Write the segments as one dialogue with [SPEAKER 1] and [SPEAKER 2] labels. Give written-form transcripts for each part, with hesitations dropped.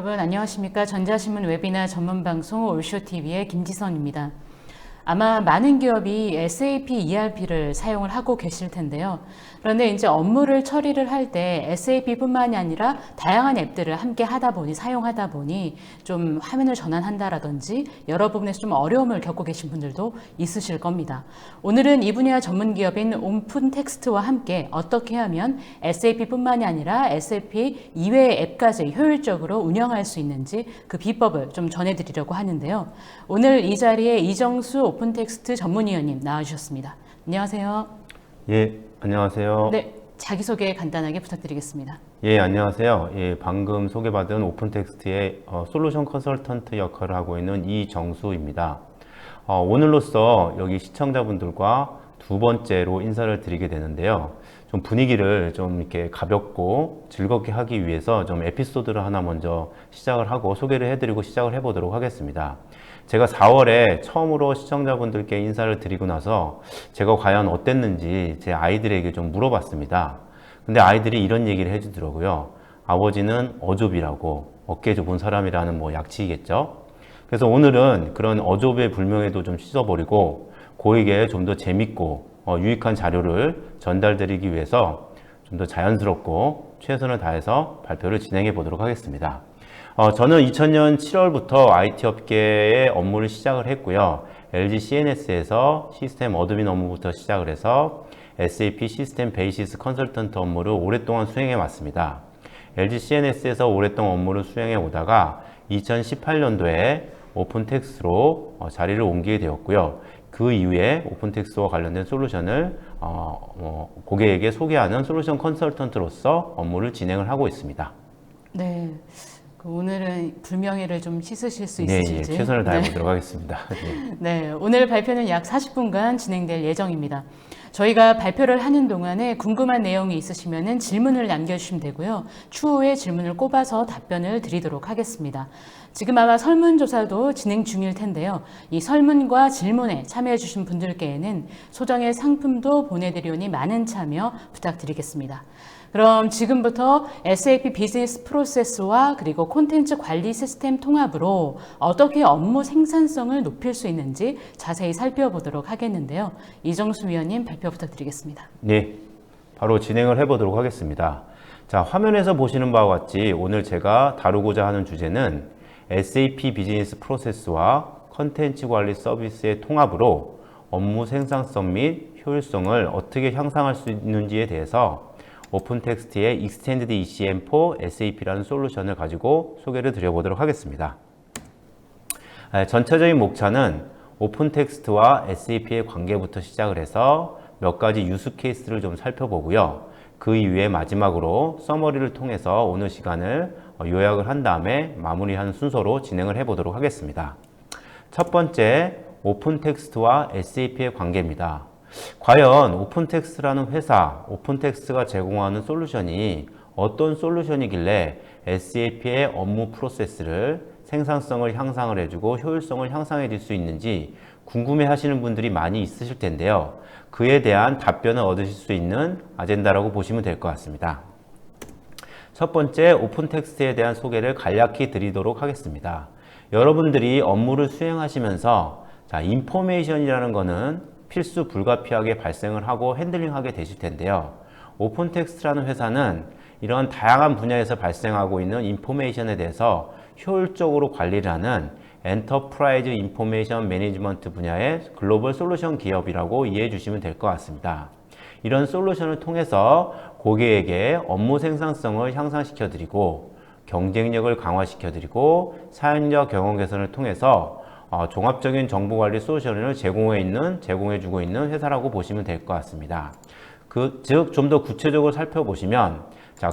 [SPEAKER 1] 여러분 안녕하십니까? 전자신문 웨비나 전문 방송 올쇼TV의 김지선입니다. 아마 많은 기업이 SAP ERP를 사용을 하고 계실 텐데요. 그런데 이제 업무를 처리를 할 때 SAP뿐만이 아니라 다양한 앱들을 함께 사용하다 보니 좀 화면을 전환한다라든지 여러 부분에서 좀 어려움을 겪고 계신 분들도 있으실 겁니다. 오늘은 이 분야 전문 기업인 오픈텍스트와 함께 어떻게 하면 SAP뿐만이 아니라 SAP 이외의 앱까지 효율적으로 운영할 수 있는지 그 비법을 좀 전해드리려고 하는데요. 오늘 이 자리에 이정수 오픈텍스트 전문위원님 나와주셨습니다. 안녕하세요.
[SPEAKER 2] 예, 안녕하세요.
[SPEAKER 1] 네, 자기소개 간단하게 부탁드리겠습니다.
[SPEAKER 2] 예, 안녕하세요. 예, 방금 소개받은 오픈텍스트의 솔루션 컨설턴트 역할을 하고 있는 이정수입니다. 오늘로써 여기 시청자분들과 두 번째로 인사를 드리게 되는데요. 좀 분위기를 좀 이렇게 가볍고 즐겁게 하기 위해서 좀 에피소드를 하나 먼저 시작을 하고 소개를 해드리고 시작을 해보도록 하겠습니다. 제가 4월에 처음으로 시청자분들께 인사를 드리고 나서 제가 과연 어땠는지 제 아이들에게 좀 물어봤습니다. 근데 아이들이 이런 얘기를 해주더라고요. 아버지는 어조비라고, 어깨 좁은 사람이라는 뭐 약치이겠죠. 그래서 오늘은 그런 어조비의 불명예도 좀 씻어버리고 고에게 좀 더 재밌고 유익한 자료를 전달드리기 위해서 좀 더 자연스럽고 최선을 다해서 발표를 진행해 보도록 하겠습니다. 저는 2000년 7월부터 IT 업계에 업무를 시작을 했고요. LG CNS에서 시스템 어드민 업무부터 시작을 해서 SAP 시스템 베이시스 컨설턴트 업무를 오랫동안 수행해 왔습니다. LG CNS에서 오랫동안 업무를 수행해 오다가 2018년도에 오픈텍스트로 자리를 옮기게 되었고요. 그 이후에 오픈텍스트와 관련된 솔루션을 고객에게 소개하는 솔루션 컨설턴트로서 업무를 진행을 하고 있습니다.
[SPEAKER 1] 네, 오늘은 불명예를 좀 씻으실 수
[SPEAKER 2] 네,
[SPEAKER 1] 있으실지.
[SPEAKER 2] 예, 최선을 다해 보도록 하겠습니다.
[SPEAKER 1] 네, 오늘 발표는 약 40분간 진행될 예정입니다. 저희가 발표를 하는 동안에 궁금한 내용이 있으시면 질문을 남겨주시면 되고요. 추후에 질문을 꼽아서 답변을 드리도록 하겠습니다. 지금 아마 설문조사도 진행 중일 텐데요. 이 설문과 질문에 참여해 주신 분들께는 소정의 상품도 보내드리오니 많은 참여 부탁드리겠습니다. 그럼 지금부터 SAP 비즈니스 프로세스와 그리고 콘텐츠 관리 시스템 통합으로 어떻게 업무 생산성을 높일 수 있는지 자세히 살펴보도록 하겠는데요. 이정수 위원님 발표 부탁드리겠습니다.
[SPEAKER 2] 네, 바로 진행을 해보도록 하겠습니다. 자, 화면에서 보시는 바와 같이 오늘 제가 다루고자 하는 주제는 SAP 비즈니스 프로세스와 콘텐츠 관리 서비스의 통합으로 업무 생산성 및 효율성을 어떻게 향상할 수 있는지에 대해서 오픈텍스트의 Extended ECM for SAP라는 솔루션을 가지고 소개를 드려보도록 하겠습니다. 전체적인 목차는 오픈텍스트와 SAP의 관계부터 시작을 해서 몇 가지 유스 케이스를 좀 살펴보고요. 그 이후에 마지막으로 서머리를 통해서 오늘 시간을 요약을 한 다음에 마무리하는 순서로 진행을 해보도록 하겠습니다. 첫 번째, 오픈텍스트와 SAP의 관계입니다. 과연 오픈텍스트라는 회사, 오픈텍스트가 제공하는 솔루션이 어떤 솔루션이길래 SAP의 업무 프로세스를 생산성을 향상을 해주고 효율성을 향상해 줄 수 있는지 궁금해 하시는 분들이 많이 있으실 텐데요. 그에 대한 답변을 얻으실 수 있는 아젠다라고 보시면 될 것 같습니다. 첫 번째, 오픈텍스트에 대한 소개를 간략히 드리도록 하겠습니다. 여러분들이 업무를 수행하시면서 인포메이션이라는 것은 필수 불가피하게 발생을 하고 핸들링하게 되실 텐데요. 오픈텍스트라는 회사는 이런 다양한 분야에서 발생하고 있는 인포메이션에 대해서 효율적으로 관리를 하는 엔터프라이즈 인포메이션 매니지먼트 분야의 글로벌 솔루션 기업이라고 이해해 주시면 될 것 같습니다. 이런 솔루션을 통해서 고객에게 업무 생산성을 향상시켜 드리고 경쟁력을 강화시켜 드리고 사용자 경험 개선을 통해서 종합적인 정보관리 솔루션을 제공해 주고 있는 회사라고 보시면 될 것 같습니다. 즉, 좀 더 구체적으로 살펴보시면,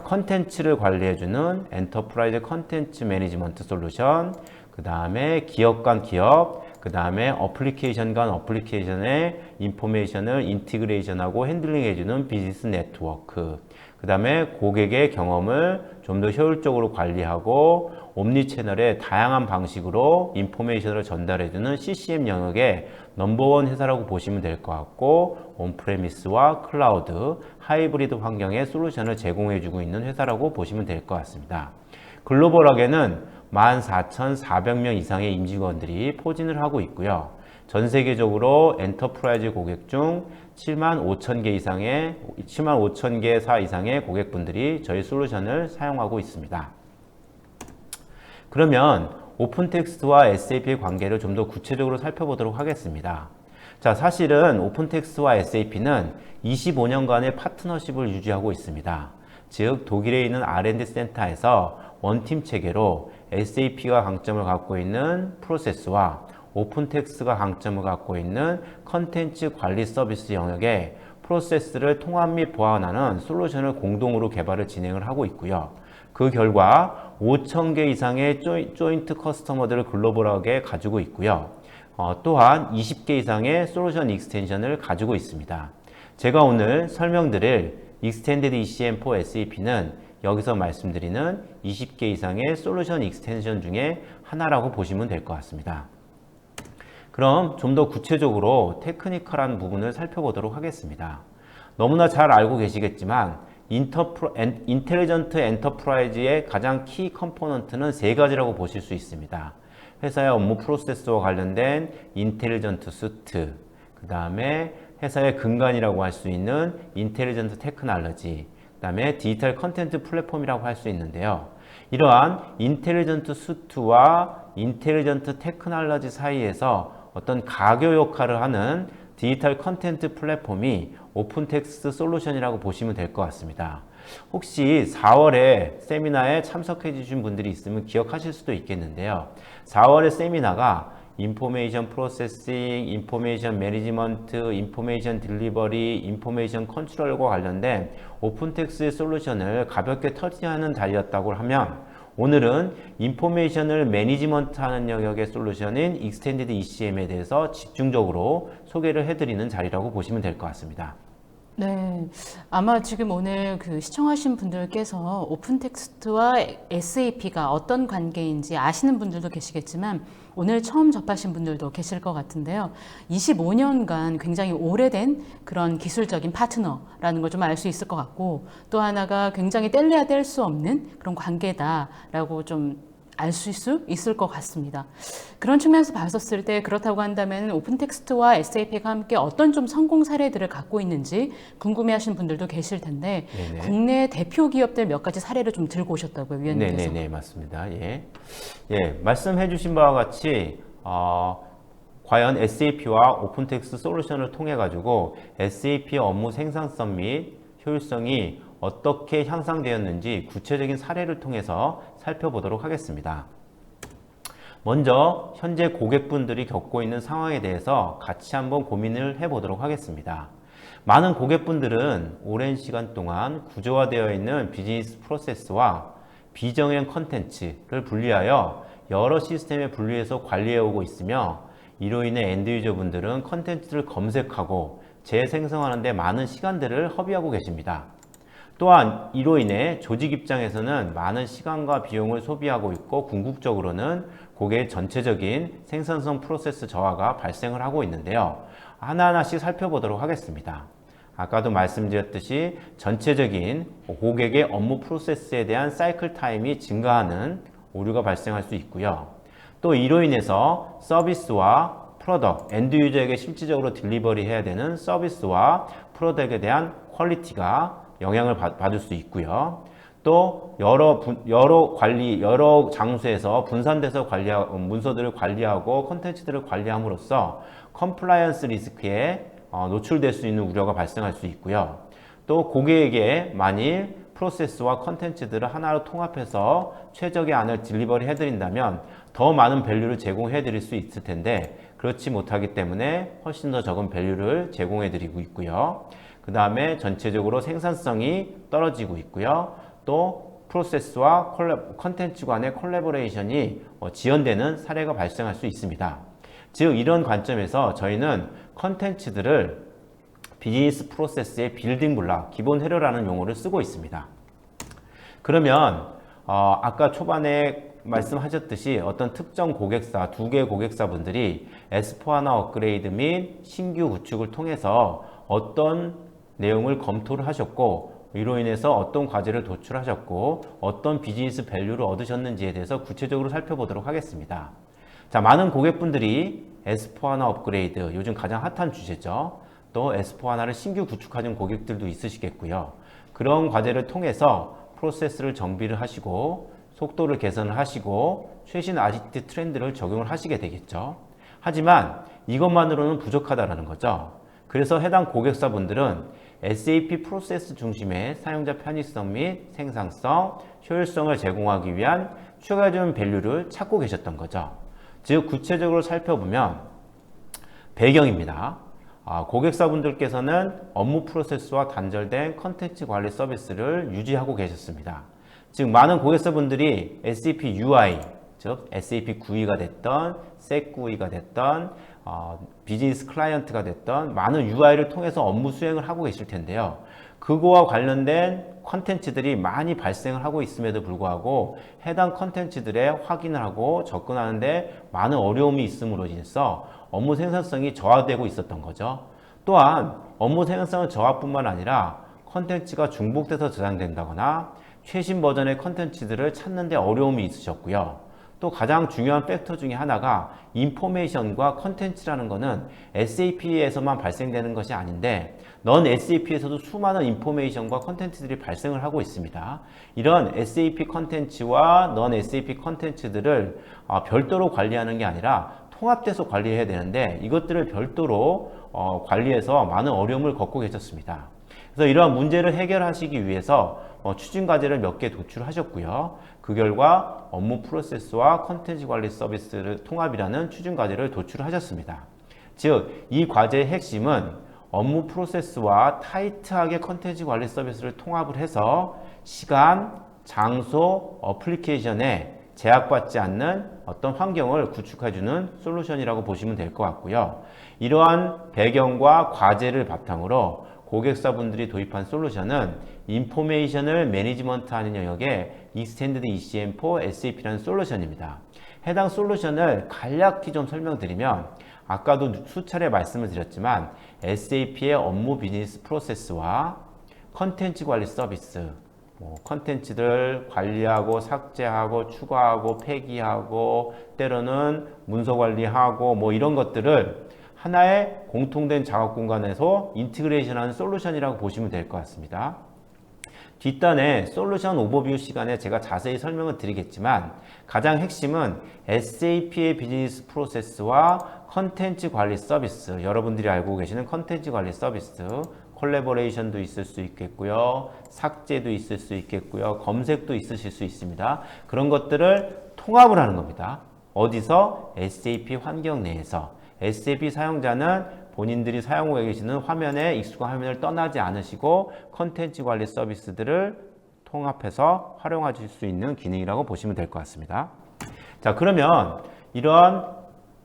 [SPEAKER 2] 컨텐츠를 관리해주는 엔터프라이즈 컨텐츠 매니지먼트 솔루션, 그 다음에 기업 간 기업, 그 다음에 어플리케이션 간 어플리케이션의 인포메이션을 인티그레이션하고 핸들링해주는 비즈니스 네트워크, 그 다음에 고객의 경험을 좀 더 효율적으로 관리하고 옴니 채널의 다양한 방식으로 인포메이션을 전달해주는 CCM 영역의 넘버원 회사라고 보시면 될 것 같고, 온프레미스와 클라우드, 하이브리드 환경의 솔루션을 제공해주고 있는 회사라고 보시면 될 것 같습니다. 글로벌하게는 14,400명 이상의 임직원들이 포진을 하고 있고요. 전 세계적으로 엔터프라이즈 고객 중 75,000개사 이상의 고객분들이 저희 솔루션을 사용하고 있습니다. 그러면 오픈텍스트와 SAP의 관계를 좀 더 구체적으로 살펴보도록 하겠습니다. 자, 사실은 오픈텍스트와 SAP는 25년간의 파트너십을 유지하고 있습니다. 즉, 독일에 있는 R&D 센터에서 원팀 체계로 SAP가 강점을 갖고 있는 프로세스와 오픈텍스트가 강점을 갖고 있는 컨텐츠 관리 서비스 영역에 프로세스를 통합 및 보완하는 솔루션을 공동으로 개발을 진행을 하고 있고요. 그 결과 5,000개 이상의 조인트 커스터머들을 글로벌하게 가지고 있고요. 또한 20개 이상의 솔루션 익스텐션을 가지고 있습니다. 제가 오늘 설명드릴 Extended ECM for SAP는 여기서 말씀드리는 20개 이상의 솔루션 익스텐션 중에 하나라고 보시면 될 것 같습니다. 그럼 좀 더 구체적으로 테크니컬한 부분을 살펴보도록 하겠습니다. 너무나 잘 알고 계시겠지만 인텔리전트 엔터프라이즈의 가장 키 컴포넌트는 세 가지라고 보실 수 있습니다. 회사의 업무 프로세스와 관련된 인텔리전트 수트, 그 다음에 회사의 근간이라고 할 수 있는 인텔리전트 테크놀로지, 그 다음에 디지털 컨텐츠 플랫폼이라고 할 수 있는데요. 이러한 인텔리전트 수트와 인텔리전트 테크놀로지 사이에서 어떤 가교 역할을 하는 디지털 컨텐츠 플랫폼이 오픈텍스트 솔루션이라고 보시면 될 것 같습니다. 혹시 4월에 세미나에 참석해 주신 분들이 있으면 기억하실 수도 있겠는데요. 4월의 세미나가 인포메이션 프로세싱, 인포메이션 매니지먼트, 인포메이션 딜리버리, 인포메이션 컨트롤과 관련된 오픈텍스트 솔루션을 가볍게 터치하는 자리였다고 하면, 오늘은 인포메이션을 매니지먼트하는 영역의 솔루션인 익스텐디드 ECM에 대해서 집중적으로 소개를 해드리는 자리라고 보시면 될 것 같습니다.
[SPEAKER 1] 네, 아마 지금 오늘 시청하신 분들께서 오픈텍스트와 SAP가 어떤 관계인지 아시는 분들도 계시겠지만 오늘 처음 접하신 분들도 계실 것 같은데요. 25년간 굉장히 오래된 그런 기술적인 파트너라는 걸 좀 알 수 있을 것 같고, 또 하나가 굉장히 뗄래야 뗄 수 없는 그런 관계다라고 좀 알 수 있을 것 같습니다. 그런 측면에서 봤었을 때 그렇다고 한다면 오픈텍스트와 SAP가 함께 어떤 좀 성공 사례들을 갖고 있는지 궁금해하시는 분들도 계실 텐데,
[SPEAKER 2] 네네.
[SPEAKER 1] 국내 대표 기업들 몇 가지 사례를 좀 들고 오셨다고요, 위원님께서.
[SPEAKER 2] 네네네, 맞습니다. 예, 말씀해주신 바와 같이 과연 SAP와 오픈텍스트 솔루션을 통해 가지고 SAP의 업무 생산성 및 효율성이 어떻게 향상되었는지 구체적인 사례를 통해서 살펴보도록 하겠습니다. 먼저 현재 고객분들이 겪고 있는 상황에 대해서 같이 한번 고민을 해보도록 하겠습니다. 많은 고객분들은 오랜 시간 동안 구조화되어 있는 비즈니스 프로세스와 비정형 컨텐츠를 분리하여 여러 시스템에 분리해서 관리해 오고 있으며, 이로 인해 엔드 유저분들은 컨텐츠를 검색하고 재생성하는 데 많은 시간들을 허비하고 계십니다. 또한 이로 인해 조직 입장에서는 많은 시간과 비용을 소비하고 있고, 궁극적으로는 고객의 전체적인 생산성 프로세스 저하가 발생을 하고 있는데요. 하나하나씩 살펴보도록 하겠습니다. 아까도 말씀드렸듯이 전체적인 고객의 업무 프로세스에 대한 사이클 타임이 증가하는 오류가 발생할 수 있고요. 또 이로 인해서 서비스와 프로덕트, 엔드 유저에게 실질적으로 딜리버리 해야 되는 서비스와 프로덕트에 대한 퀄리티가 영향을 받을 수 있고요. 또 여러 장소에서 분산돼서 문서들을 관리하고 콘텐츠들을 관리함으로써 컴플라이언스 리스크에 노출될 수 있는 우려가 발생할 수 있고요. 또 고객에게 만일 프로세스와 컨텐츠들을 하나로 통합해서 최적의 안을 딜리버리 해드린다면 더 많은 밸류를 제공해 드릴 수 있을 텐데, 그렇지 못하기 때문에 훨씬 더 적은 밸류를 제공해 드리고 있고요. 그 다음에 전체적으로 생산성이 떨어지고 있고요. 또 프로세스와 컨텐츠 간의 콜라보레이션이 지연되는 사례가 발생할 수 있습니다. 즉, 이런 관점에서 저희는 컨텐츠들을 비즈니스 프로세스의 빌딩 블록, 기본 회로라는 용어를 쓰고 있습니다. 그러면 아까 초반에 말씀하셨듯이 어떤 특정 고객사, 두 개의 고객사분들이 S4HANA 업그레이드 및 신규 구축을 통해서 어떤 내용을 검토를 하셨고 이로 인해서 어떤 과제를 도출하셨고 어떤 비즈니스 밸류를 얻으셨는지에 대해서 구체적으로 살펴보도록 하겠습니다. 자, 많은 고객분들이 S4HANA 업그레이드, 요즘 가장 핫한 주제죠. 또 S4HANA를 신규 구축하는 고객들도 있으시겠고요. 그런 과제를 통해서 프로세스를 정비를 하시고 속도를 개선을 하시고 최신 ICT 트렌드를 적용을 하시게 되겠죠. 하지만 이것만으로는 부족하다는 거죠. 그래서 해당 고객사분들은 SAP 프로세스 중심의 사용자 편의성 및 생산성, 효율성을 제공하기 위한 추가적인 밸류를 찾고 계셨던 거죠. 즉 구체적으로 살펴보면 배경입니다. 고객사분들께서는 업무 프로세스와 단절된 컨텐츠 관리 서비스를 유지하고 계셨습니다. 즉 많은 고객사분들이 SAP UI, 즉 SAP GUI가 됐던, SAC GUI가 됐던, 비즈니스 클라이언트가 됐던 많은 UI를 통해서 업무 수행을 하고 계실 텐데요. 그거와 관련된 컨텐츠들이 많이 발생을 하고 있음에도 불구하고 해당 컨텐츠들에 확인을 하고 접근하는데 많은 어려움이 있음으로 인해서 업무 생산성이 저하되고 있었던 거죠. 또한 업무 생산성 저하뿐만 아니라 컨텐츠가 중복돼서 저장된다거나 최신 버전의 컨텐츠들을 찾는 데 어려움이 있으셨고요. 또 가장 중요한 팩터 중에 하나가 인포메이션과 컨텐츠라는 것은 SAP에서만 발생되는 것이 아닌데 넌 SAP에서도 수많은 인포메이션과 컨텐츠들이 발생을 하고 있습니다. 이런 SAP 컨텐츠와 넌 SAP 컨텐츠들을 별도로 관리하는 게 아니라 통합돼서 관리해야 되는데 이것들을 별도로 관리해서 많은 어려움을 겪고 계셨습니다. 그래서 이러한 문제를 해결하시기 위해서 추진 과제를 몇 개 도출하셨고요. 그 결과 업무 프로세스와 컨텐츠 관리 서비스를 통합이라는 추진 과제를 도출하셨습니다. 즉, 이 과제의 핵심은 업무 프로세스와 타이트하게 컨텐츠 관리 서비스를 통합을 해서 시간, 장소, 어플리케이션에 제약받지 않는 어떤 환경을 구축해주는 솔루션이라고 보시면 될 것 같고요. 이러한 배경과 과제를 바탕으로 고객사분들이 도입한 솔루션은 인포메이션을 매니지먼트하는 영역의 익스텐디드 ECM4 SAP라는 솔루션입니다. 해당 솔루션을 간략히 좀 설명드리면 아까도 수차례 말씀을 드렸지만 SAP의 업무 비즈니스 프로세스와 컨텐츠 관리 서비스, 컨텐츠들 관리하고 삭제하고 추가하고 폐기하고 때로는 문서 관리하고 이런 것들을 하나의 공통된 작업 공간에서 인티그레이션하는 솔루션이라고 보시면 될 것 같습니다. 뒷단에 솔루션 오버뷰 시간에 제가 자세히 설명을 드리겠지만 가장 핵심은 SAP의 비즈니스 프로세스와 컨텐츠 관리 서비스, 여러분들이 알고 계시는 컨텐츠 관리 서비스, 콜래버레이션도 있을 수 있겠고요. 삭제도 있을 수 있겠고요. 검색도 있으실 수 있습니다. 그런 것들을 통합을 하는 겁니다. 어디서? SAP 환경 내에서. SAP 사용자는 본인들이 사용하고 계시는 화면에 익숙한 화면을 떠나지 않으시고 컨텐츠 관리 서비스들을 통합해서 활용하실 수 있는 기능이라고 보시면 될 것 같습니다. 자, 그러면 이런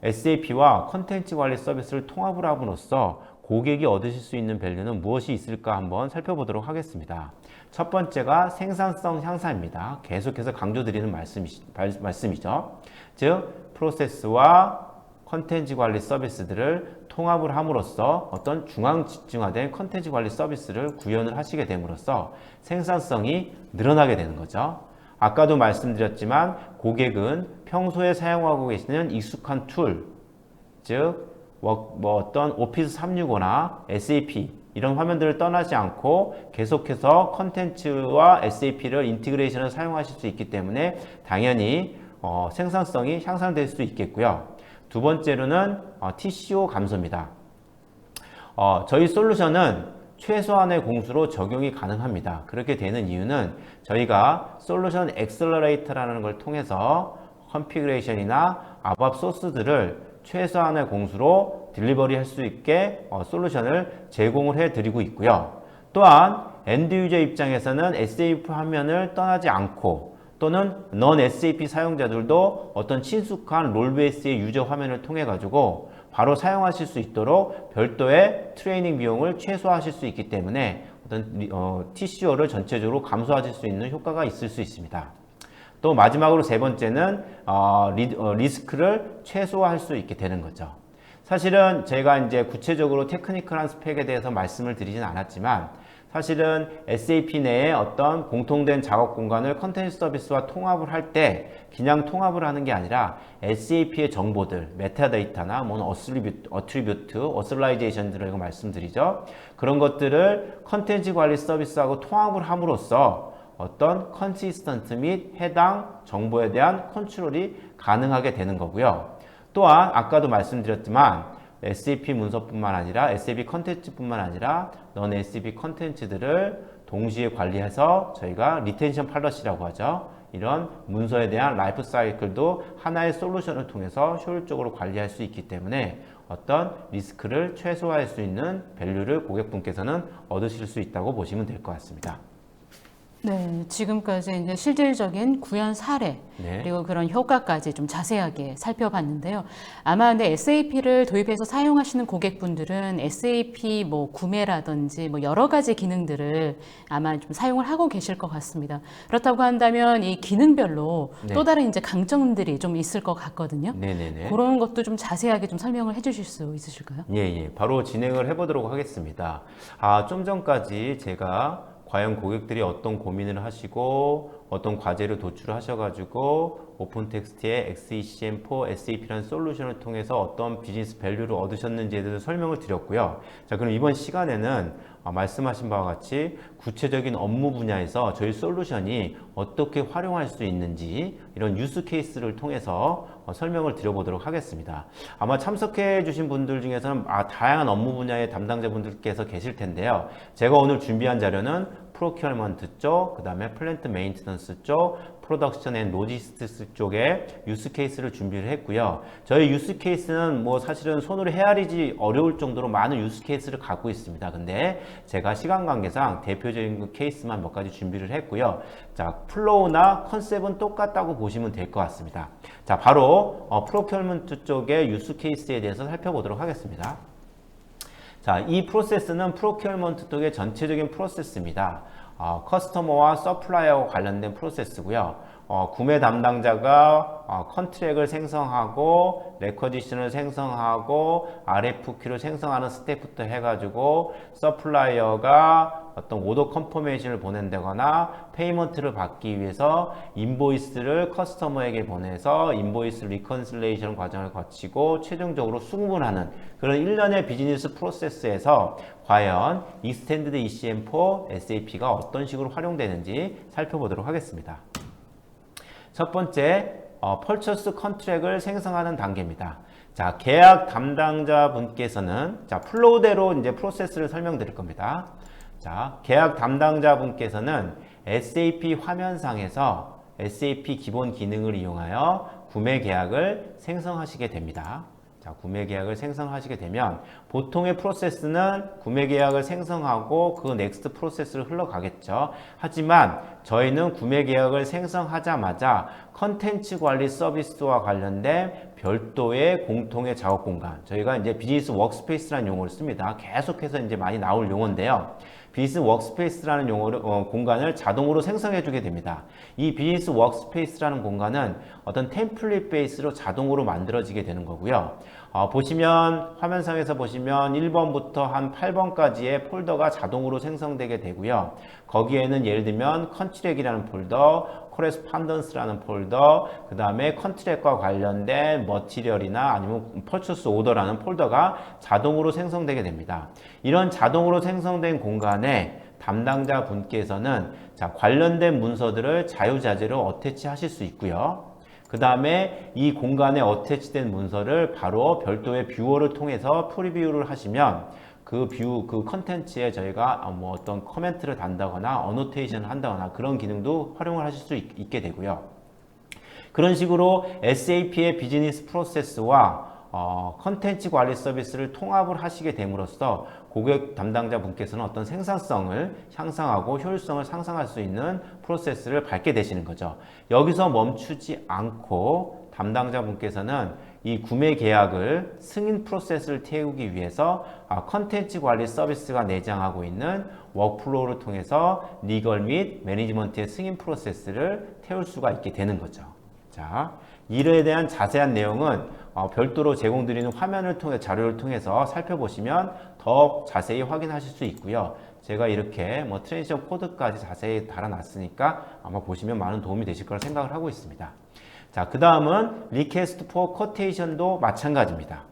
[SPEAKER 2] SAP와 컨텐츠 관리 서비스를 통합을 함으로써 고객이 얻으실 수 있는 밸류는 무엇이 있을까 한번 살펴보도록 하겠습니다. 첫 번째가 생산성 향상입니다. 계속해서 강조드리는 말씀이죠. 즉, 프로세스와 컨텐츠 관리 서비스들을 통합을 함으로써 어떤 중앙 집중화된 컨텐츠 관리 서비스를 구현을 하시게 됨으로써 생산성이 늘어나게 되는 거죠. 아까도 말씀드렸지만 고객은 평소에 사용하고 계시는 익숙한 툴, 즉 어떤 오피스 365나 SAP 이런 화면들을 떠나지 않고 계속해서 컨텐츠와 SAP를 인티그레이션을 사용하실 수 있기 때문에 당연히 생산성이 향상될 수 있겠고요. 두 번째로는 TCO 감소입니다. 저희 솔루션은 최소한의 공수로 적용이 가능합니다. 그렇게 되는 이유는 저희가 솔루션 엑셀러레이터라는 걸 통해서 컨피그레이션이나 ABAP 소스들을 최소한의 공수로 딜리버리 할 수 있게 솔루션을 제공을 해 드리고 있고요. 또한 엔드 유저 입장에서는 SAP 화면을 떠나지 않고 또는 넌 SAP 사용자들도 어떤 친숙한 롤베이스의 유저 화면을 통해 가지고 바로 사용하실 수 있도록 별도의 트레이닝 비용을 최소화하실 수 있기 때문에 어떤 TCO를 전체적으로 감소하실 수 있는 효과가 있을 수 있습니다. 또 마지막으로 세 번째는 리스크를 최소화할 수 있게 되는 거죠. 사실은 제가 이제 구체적으로 테크니컬한 스펙에 대해서 말씀을 드리진 않았지만 사실은 SAP 내에 어떤 공통된 작업 공간을 컨텐츠 서비스와 통합을 할 때 그냥 통합을 하는 게 아니라 SAP의 정보들, 메타데이터나 뭐 어트리뷰트, 어설라이제이션들을 이거 말씀드리죠. 그런 것들을 컨텐츠 관리 서비스하고 통합을 함으로써 어떤 컨시스턴트 및 해당 정보에 대한 컨트롤이 가능하게 되는 거고요. 또한 아까도 말씀드렸지만 SAP 문서뿐만 아니라 SAP 컨텐츠뿐만 아니라 넌 SAP 컨텐츠들을 동시에 관리해서 저희가 리텐션 팔러시라고 하죠. 이런 문서에 대한 라이프 사이클도 하나의 솔루션을 통해서 효율적으로 관리할 수 있기 때문에 어떤 리스크를 최소화할 수 있는 밸류를 고객분께서는 얻으실 수 있다고 보시면 될 것 같습니다.
[SPEAKER 1] 네, 지금까지 이제 실질적인 구현 사례
[SPEAKER 2] 네.
[SPEAKER 1] 그리고 그런 효과까지 좀 자세하게 살펴봤는데요. 아마 근데 SAP를 도입해서 사용하시는 고객분들은 SAP 뭐 구매라든지 뭐 여러 가지 기능들을 아마 좀 사용을 하고 계실 것 같습니다. 그렇다고 한다면 이 기능별로
[SPEAKER 2] 네.
[SPEAKER 1] 또 다른 이제 강점들이 좀 있을 것 같거든요.
[SPEAKER 2] 네네네.
[SPEAKER 1] 그런 것도 좀 자세하게 좀 설명을 해주실 수 있으실까요?
[SPEAKER 2] 예. 바로 진행을 해보도록 하겠습니다. 좀 전까지 제가 과연 고객들이 어떤 고민을 하시고 어떤 과제를 도출하셔가지고 오픈텍스트의 XECM4 SAP라는 솔루션을 통해서 어떤 비즈니스 밸류를 얻으셨는지에 대해서 설명을 드렸고요. 자, 그럼 이번 시간에는 말씀하신 바와 같이 구체적인 업무 분야에서 저희 솔루션이 어떻게 활용할 수 있는지 이런 유스 케이스를 통해서 설명을 드려보도록 하겠습니다. 아마 참석해 주신 분들 중에서는 다양한 업무 분야의 담당자분들께서 계실 텐데요. 제가 오늘 준비한 자료는 프로큐어먼트 쪽, 그 다음에 플랜트 메인테넌스 쪽, 프로덕션 앤 로지스틱스 쪽에 유스 케이스를 준비를 했고요. 저희 유스 케이스는 뭐 사실은 손으로 헤아리지 어려울 정도로 많은 유스 케이스를 갖고 있습니다. 근데 제가 시간 관계상 대표적인 그 케이스만 몇 가지 준비를 했고요. 자, 플로우나 컨셉은 똑같다고 보시면 될 것 같습니다. 자, 바로 프로큐어먼트 쪽의 유스 케이스에 대해서 살펴보도록 하겠습니다. 자, 이 프로세스는 프로큐어먼트 쪽의 전체적인 프로세스입니다. 커스터머와 서플라이어와 관련된 프로세스고요. 구매 담당자가 컨트랙을 생성하고 레커지션을 생성하고 RFQ를 생성하는 스텝부터 해가지고 서플라이어가 어떤 오더 컨퍼메이션을 보낸다거나 페이먼트를 받기 위해서 인보이스를 커스터머에게 보내서 인보이스 리컨실레이션 과정을 거치고 최종적으로 수급을 하는 그런 일련의 비즈니스 프로세스에서 과연 익스텐디드 ECM4 SAP가 어떤 식으로 활용되는지 살펴보도록 하겠습니다. 첫 번째, 펄처스 컨트랙을 생성하는 단계입니다. 자, 계약 담당자 분께서는 플로우대로 이제 프로세스를 설명드릴 겁니다. 자, 계약 담당자 분께서는 SAP 화면상에서 SAP 기본 기능을 이용하여 구매 계약을 생성하시게 됩니다. 자, 구매 계약을 생성하시게 되면 보통의 프로세스는 구매 계약을 생성하고 그 넥스트 프로세스를 흘러가겠죠. 하지만 저희는 구매 계약을 생성하자마자 컨텐츠 관리 서비스와 관련된 별도의 공통의 작업 공간, 저희가 이제 비즈니스 워크스페이스라는 용어를 씁니다. 계속해서 이제 많이 나올 용어인데요. 비즈니스 워크스페이스라는 공간을 자동으로 생성해 주게 됩니다. 이 비즈니스 워크스페이스라는 공간은 어떤 템플릿 베이스로 자동으로 만들어지게 되는 거고요. 보시면 화면상에서 보시면 1번부터 한 8번까지의 폴더가 자동으로 생성되게 되고요. 거기에는 예를 들면 컨트랙이라는 폴더, 코레스판던스라는 폴더, 그 다음에 컨트랙과 관련된 머티리얼이나 아니면 퍼처스 오더라는 폴더가 자동으로 생성되게 됩니다. 이런 자동으로 생성된 공간에 담당자 분께서는 관련된 문서들을 자유자재로 어태치 하실 수 있고요. 그 다음에 이 공간에 어태치된 문서를 바로 별도의 뷰어를 통해서 프리뷰를 하시면 그 컨텐츠에 저희가 뭐 어떤 코멘트를 단다거나 어노테이션을 한다거나 그런 기능도 활용을 하실 수 있게 되고요. 그런 식으로 SAP의 비즈니스 프로세스와 컨텐츠 관리 서비스를 통합을 하시게 됨으로써 고객 담당자 분께서는 어떤 생산성을 향상하고 효율성을 상승할 수 있는 프로세스를 밟게 되시는 거죠. 여기서 멈추지 않고 담당자 분께서는 이 구매 계약을 승인 프로세스를 태우기 위해서 컨텐츠 관리 서비스가 내장하고 있는 워크플로우를 통해서 리걸 및 매니지먼트의 승인 프로세스를 태울 수가 있게 되는 거죠. 자, 이에 대한 자세한 내용은 별도로 제공드리는 화면을 통해 자료를 통해서 살펴보시면 더 자세히 확인하실 수 있고요. 제가 이렇게 뭐 트랜지션 코드까지 자세히 달아놨으니까 아마 보시면 많은 도움이 되실 거라 생각을 하고 있습니다. 자, 그 다음은 리퀘스트 포 쿼테이션도 마찬가지입니다.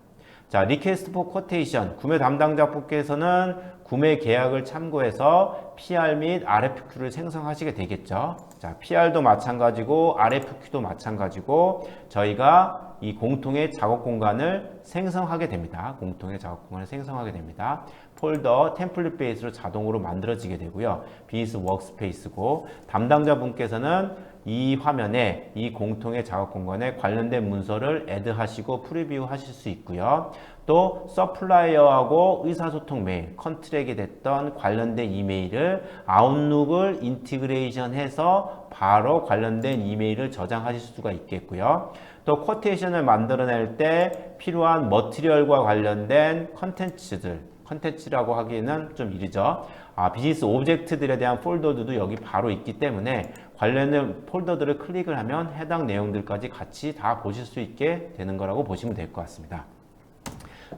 [SPEAKER 2] 자, 리퀘스트 포 쿼테이션, 구매 담당자분께서는 구매 계약을 참고해서 PR 및 RFQ를 생성하시게 되겠죠. 자, PR도 마찬가지고 RFQ도 마찬가지고 저희가 이 공통의 작업 공간을 생성하게 됩니다. 공통의 작업 공간을 생성하게 됩니다. 폴더 템플릿 베이스로 자동으로 만들어지게 되고요. 비즈니스 워크스페이스고 담당자분께서는 이 화면에 이 공통의 작업 공간에 관련된 문서를 애드하시고 프리뷰 하실 수 있고요. 또 서플라이어하고 의사소통 메일, 컨트랙이 됐던 관련된 이메일을 아웃룩을 인티그레이션해서 바로 관련된 이메일을 저장하실 수가 있겠고요. 또 쿼테이션을 만들어낼 때 필요한 머티리얼과 관련된 컨텐츠라고 하기에는 좀 이르죠. 비즈니스 오브젝트들에 대한 폴더들도 여기 바로 있기 때문에 관련된 폴더들을 클릭을 하면 해당 내용들까지 같이 다 보실 수 있게 되는 거라고 보시면 될 것 같습니다.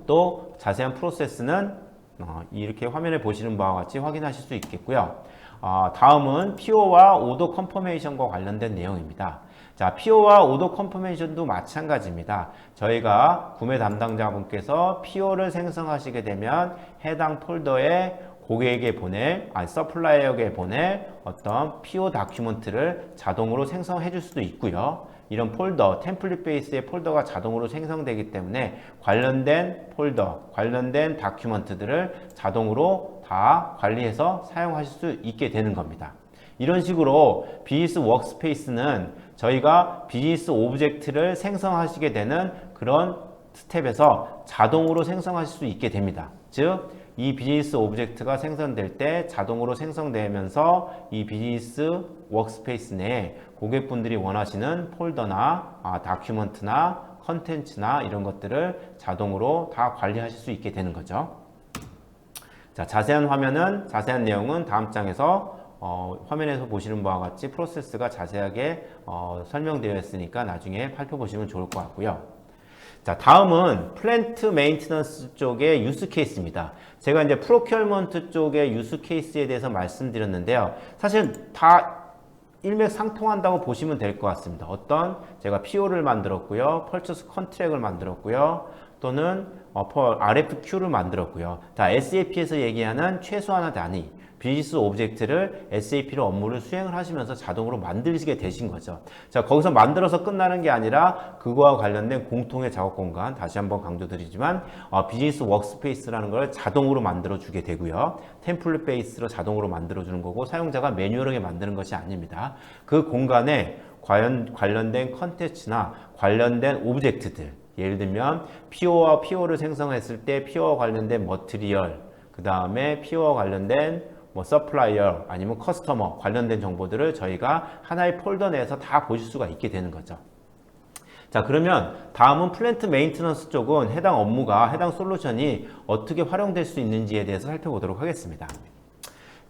[SPEAKER 2] 또 자세한 프로세스는 이렇게 화면에 보시는 바와 같이 확인하실 수 있겠고요. 다음은 PO와 오더 컨퍼메이션과 관련된 내용입니다. 자, PO와 오더 컨퍼메이션도 마찬가지입니다. 저희가 구매 담당자분께서 PO를 생성하시게 되면 해당 폴더에 고객에게 서플라이어에게 보낼 어떤 PO 다큐먼트를 자동으로 생성해 줄 수도 있고요. 이런 폴더, 템플릿 베이스의 폴더가 자동으로 생성되기 때문에 관련된 폴더, 관련된 다큐먼트들을 자동으로 다 관리해서 사용하실 수 있게 되는 겁니다. 이런 식으로 비즈니스 워크스페이스는 저희가 비즈니스 오브젝트를 생성하시게 되는 그런 스텝에서 자동으로 생성하실 수 있게 됩니다. 즉, 이 비즈니스 오브젝트가 생성될 때 자동으로 생성되면서 이 비즈니스 워크스페이스 내에 고객분들이 원하시는 폴더나 다큐먼트나 컨텐츠나 이런 것들을 자동으로 다 관리하실 수 있게 되는 거죠. 자, 자세한 내용은 다음 장에서 화면에서 보시는 바와 같이 프로세스가 자세하게 설명되어 있으니까 나중에 살펴보시면 좋을 것 같고요. 자, 다음은 플랜트 메인티넌스 쪽의 유스 케이스입니다. 제가 이제 프로큐어먼트 쪽의 유스 케이스에 대해서 말씀드렸는데요. 사실 다 일맥상통한다고 보시면 될 것 같습니다. 제가 PO를 만들었고요. 펄처스 컨트랙을 만들었고요. 또는 RFQ를 만들었고요. 다 SAP에서 얘기하는 최소한의 단위, 비즈니스 오브젝트를 SAP로 업무를 수행을 하시면서 자동으로 만들게 되신 거죠. 자, 거기서 만들어서 끝나는 게 아니라 그거와 관련된 공통의 작업 공간, 다시 한번 강조드리지만 비즈니스 워크스페이스라는 걸 자동으로 만들어 주게 되고요. 템플릿 베이스로 자동으로 만들어 주는 거고 사용자가 매뉴얼하게 만드는 것이 아닙니다. 그 공간에 관련된 컨텐츠나 관련된 오브젝트들, 예를 들면 PO와 PO를 생성했을 때 PO와 관련된 머티리얼, 그 다음에 PO와 관련된 서플라이어 아니면 커스터머 관련된 정보들을 저희가 하나의 폴더 내에서 다 보실 수가 있게 되는 거죠. 자, 그러면 다음은 플랜트 메인테넌스 쪽은 해당 솔루션이 어떻게 활용될 수 있는지에 대해서 살펴보도록 하겠습니다.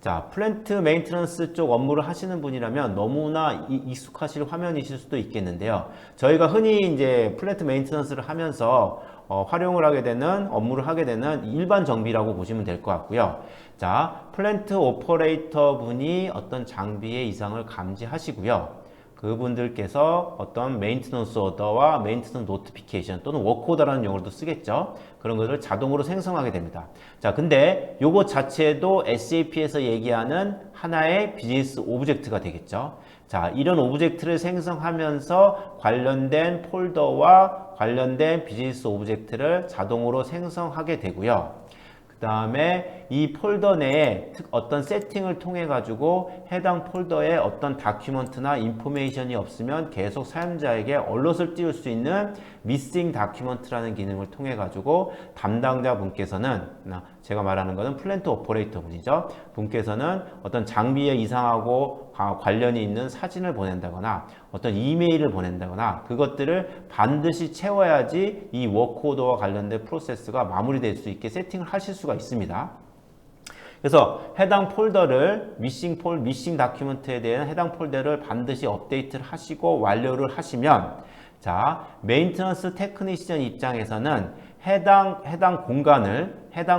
[SPEAKER 2] 자, 플랜트 메인테넌스 쪽 업무를 하시는 분이라면 너무나 익숙하실 화면이실 수도 있겠는데요. 저희가 흔히 이제 플랜트 메인테넌스를 하면서 활용을 하게 되는 업무를 하게 되는 일반 정비라고 보시면 될 것 같고요. 자, 플랜트 오퍼레이터 분이 어떤 장비의 이상을 감지하시고요. 그분들께서 어떤 메인테넌스 오더와 메인테넌스 노티피케이션 또는 워크오더라는 용어도 쓰겠죠. 그런 것을 자동으로 생성하게 됩니다. 자, 근데 요것 자체도 SAP에서 얘기하는 하나의 비즈니스 오브젝트가 되겠죠. 자, 이런 오브젝트를 생성하면서 관련된 폴더와 관련된 비즈니스 오브젝트를 자동으로 생성하게 되고요. 그 다음에 이 폴더 내에 어떤 세팅을 통해 가지고 해당 폴더에 어떤 다큐먼트나 인포메이션이 없으면 계속 사용자에게 얼럿을 띄울 수 있는 미싱 다큐먼트라는 기능을 통해 가지고 담당자 분께서는, 제가 말하는 것은 플랜트 오퍼레이터 분이죠. 분께서는 어떤 장비에 이상하고 관련이 있는 사진을 보낸다거나 어떤 이메일을 보낸다거나 그것들을 반드시 채워야지 이 워크오더와 관련된 프로세스가 마무리될 수 있게 세팅을 하실 수가 있습니다. 그래서 해당 폴더를 미싱 다큐먼트에 대한 해당 폴더를 반드시 업데이트를 하시고 완료를 하시면, 자, 메인테넌스 테크니션 입장에서는 해당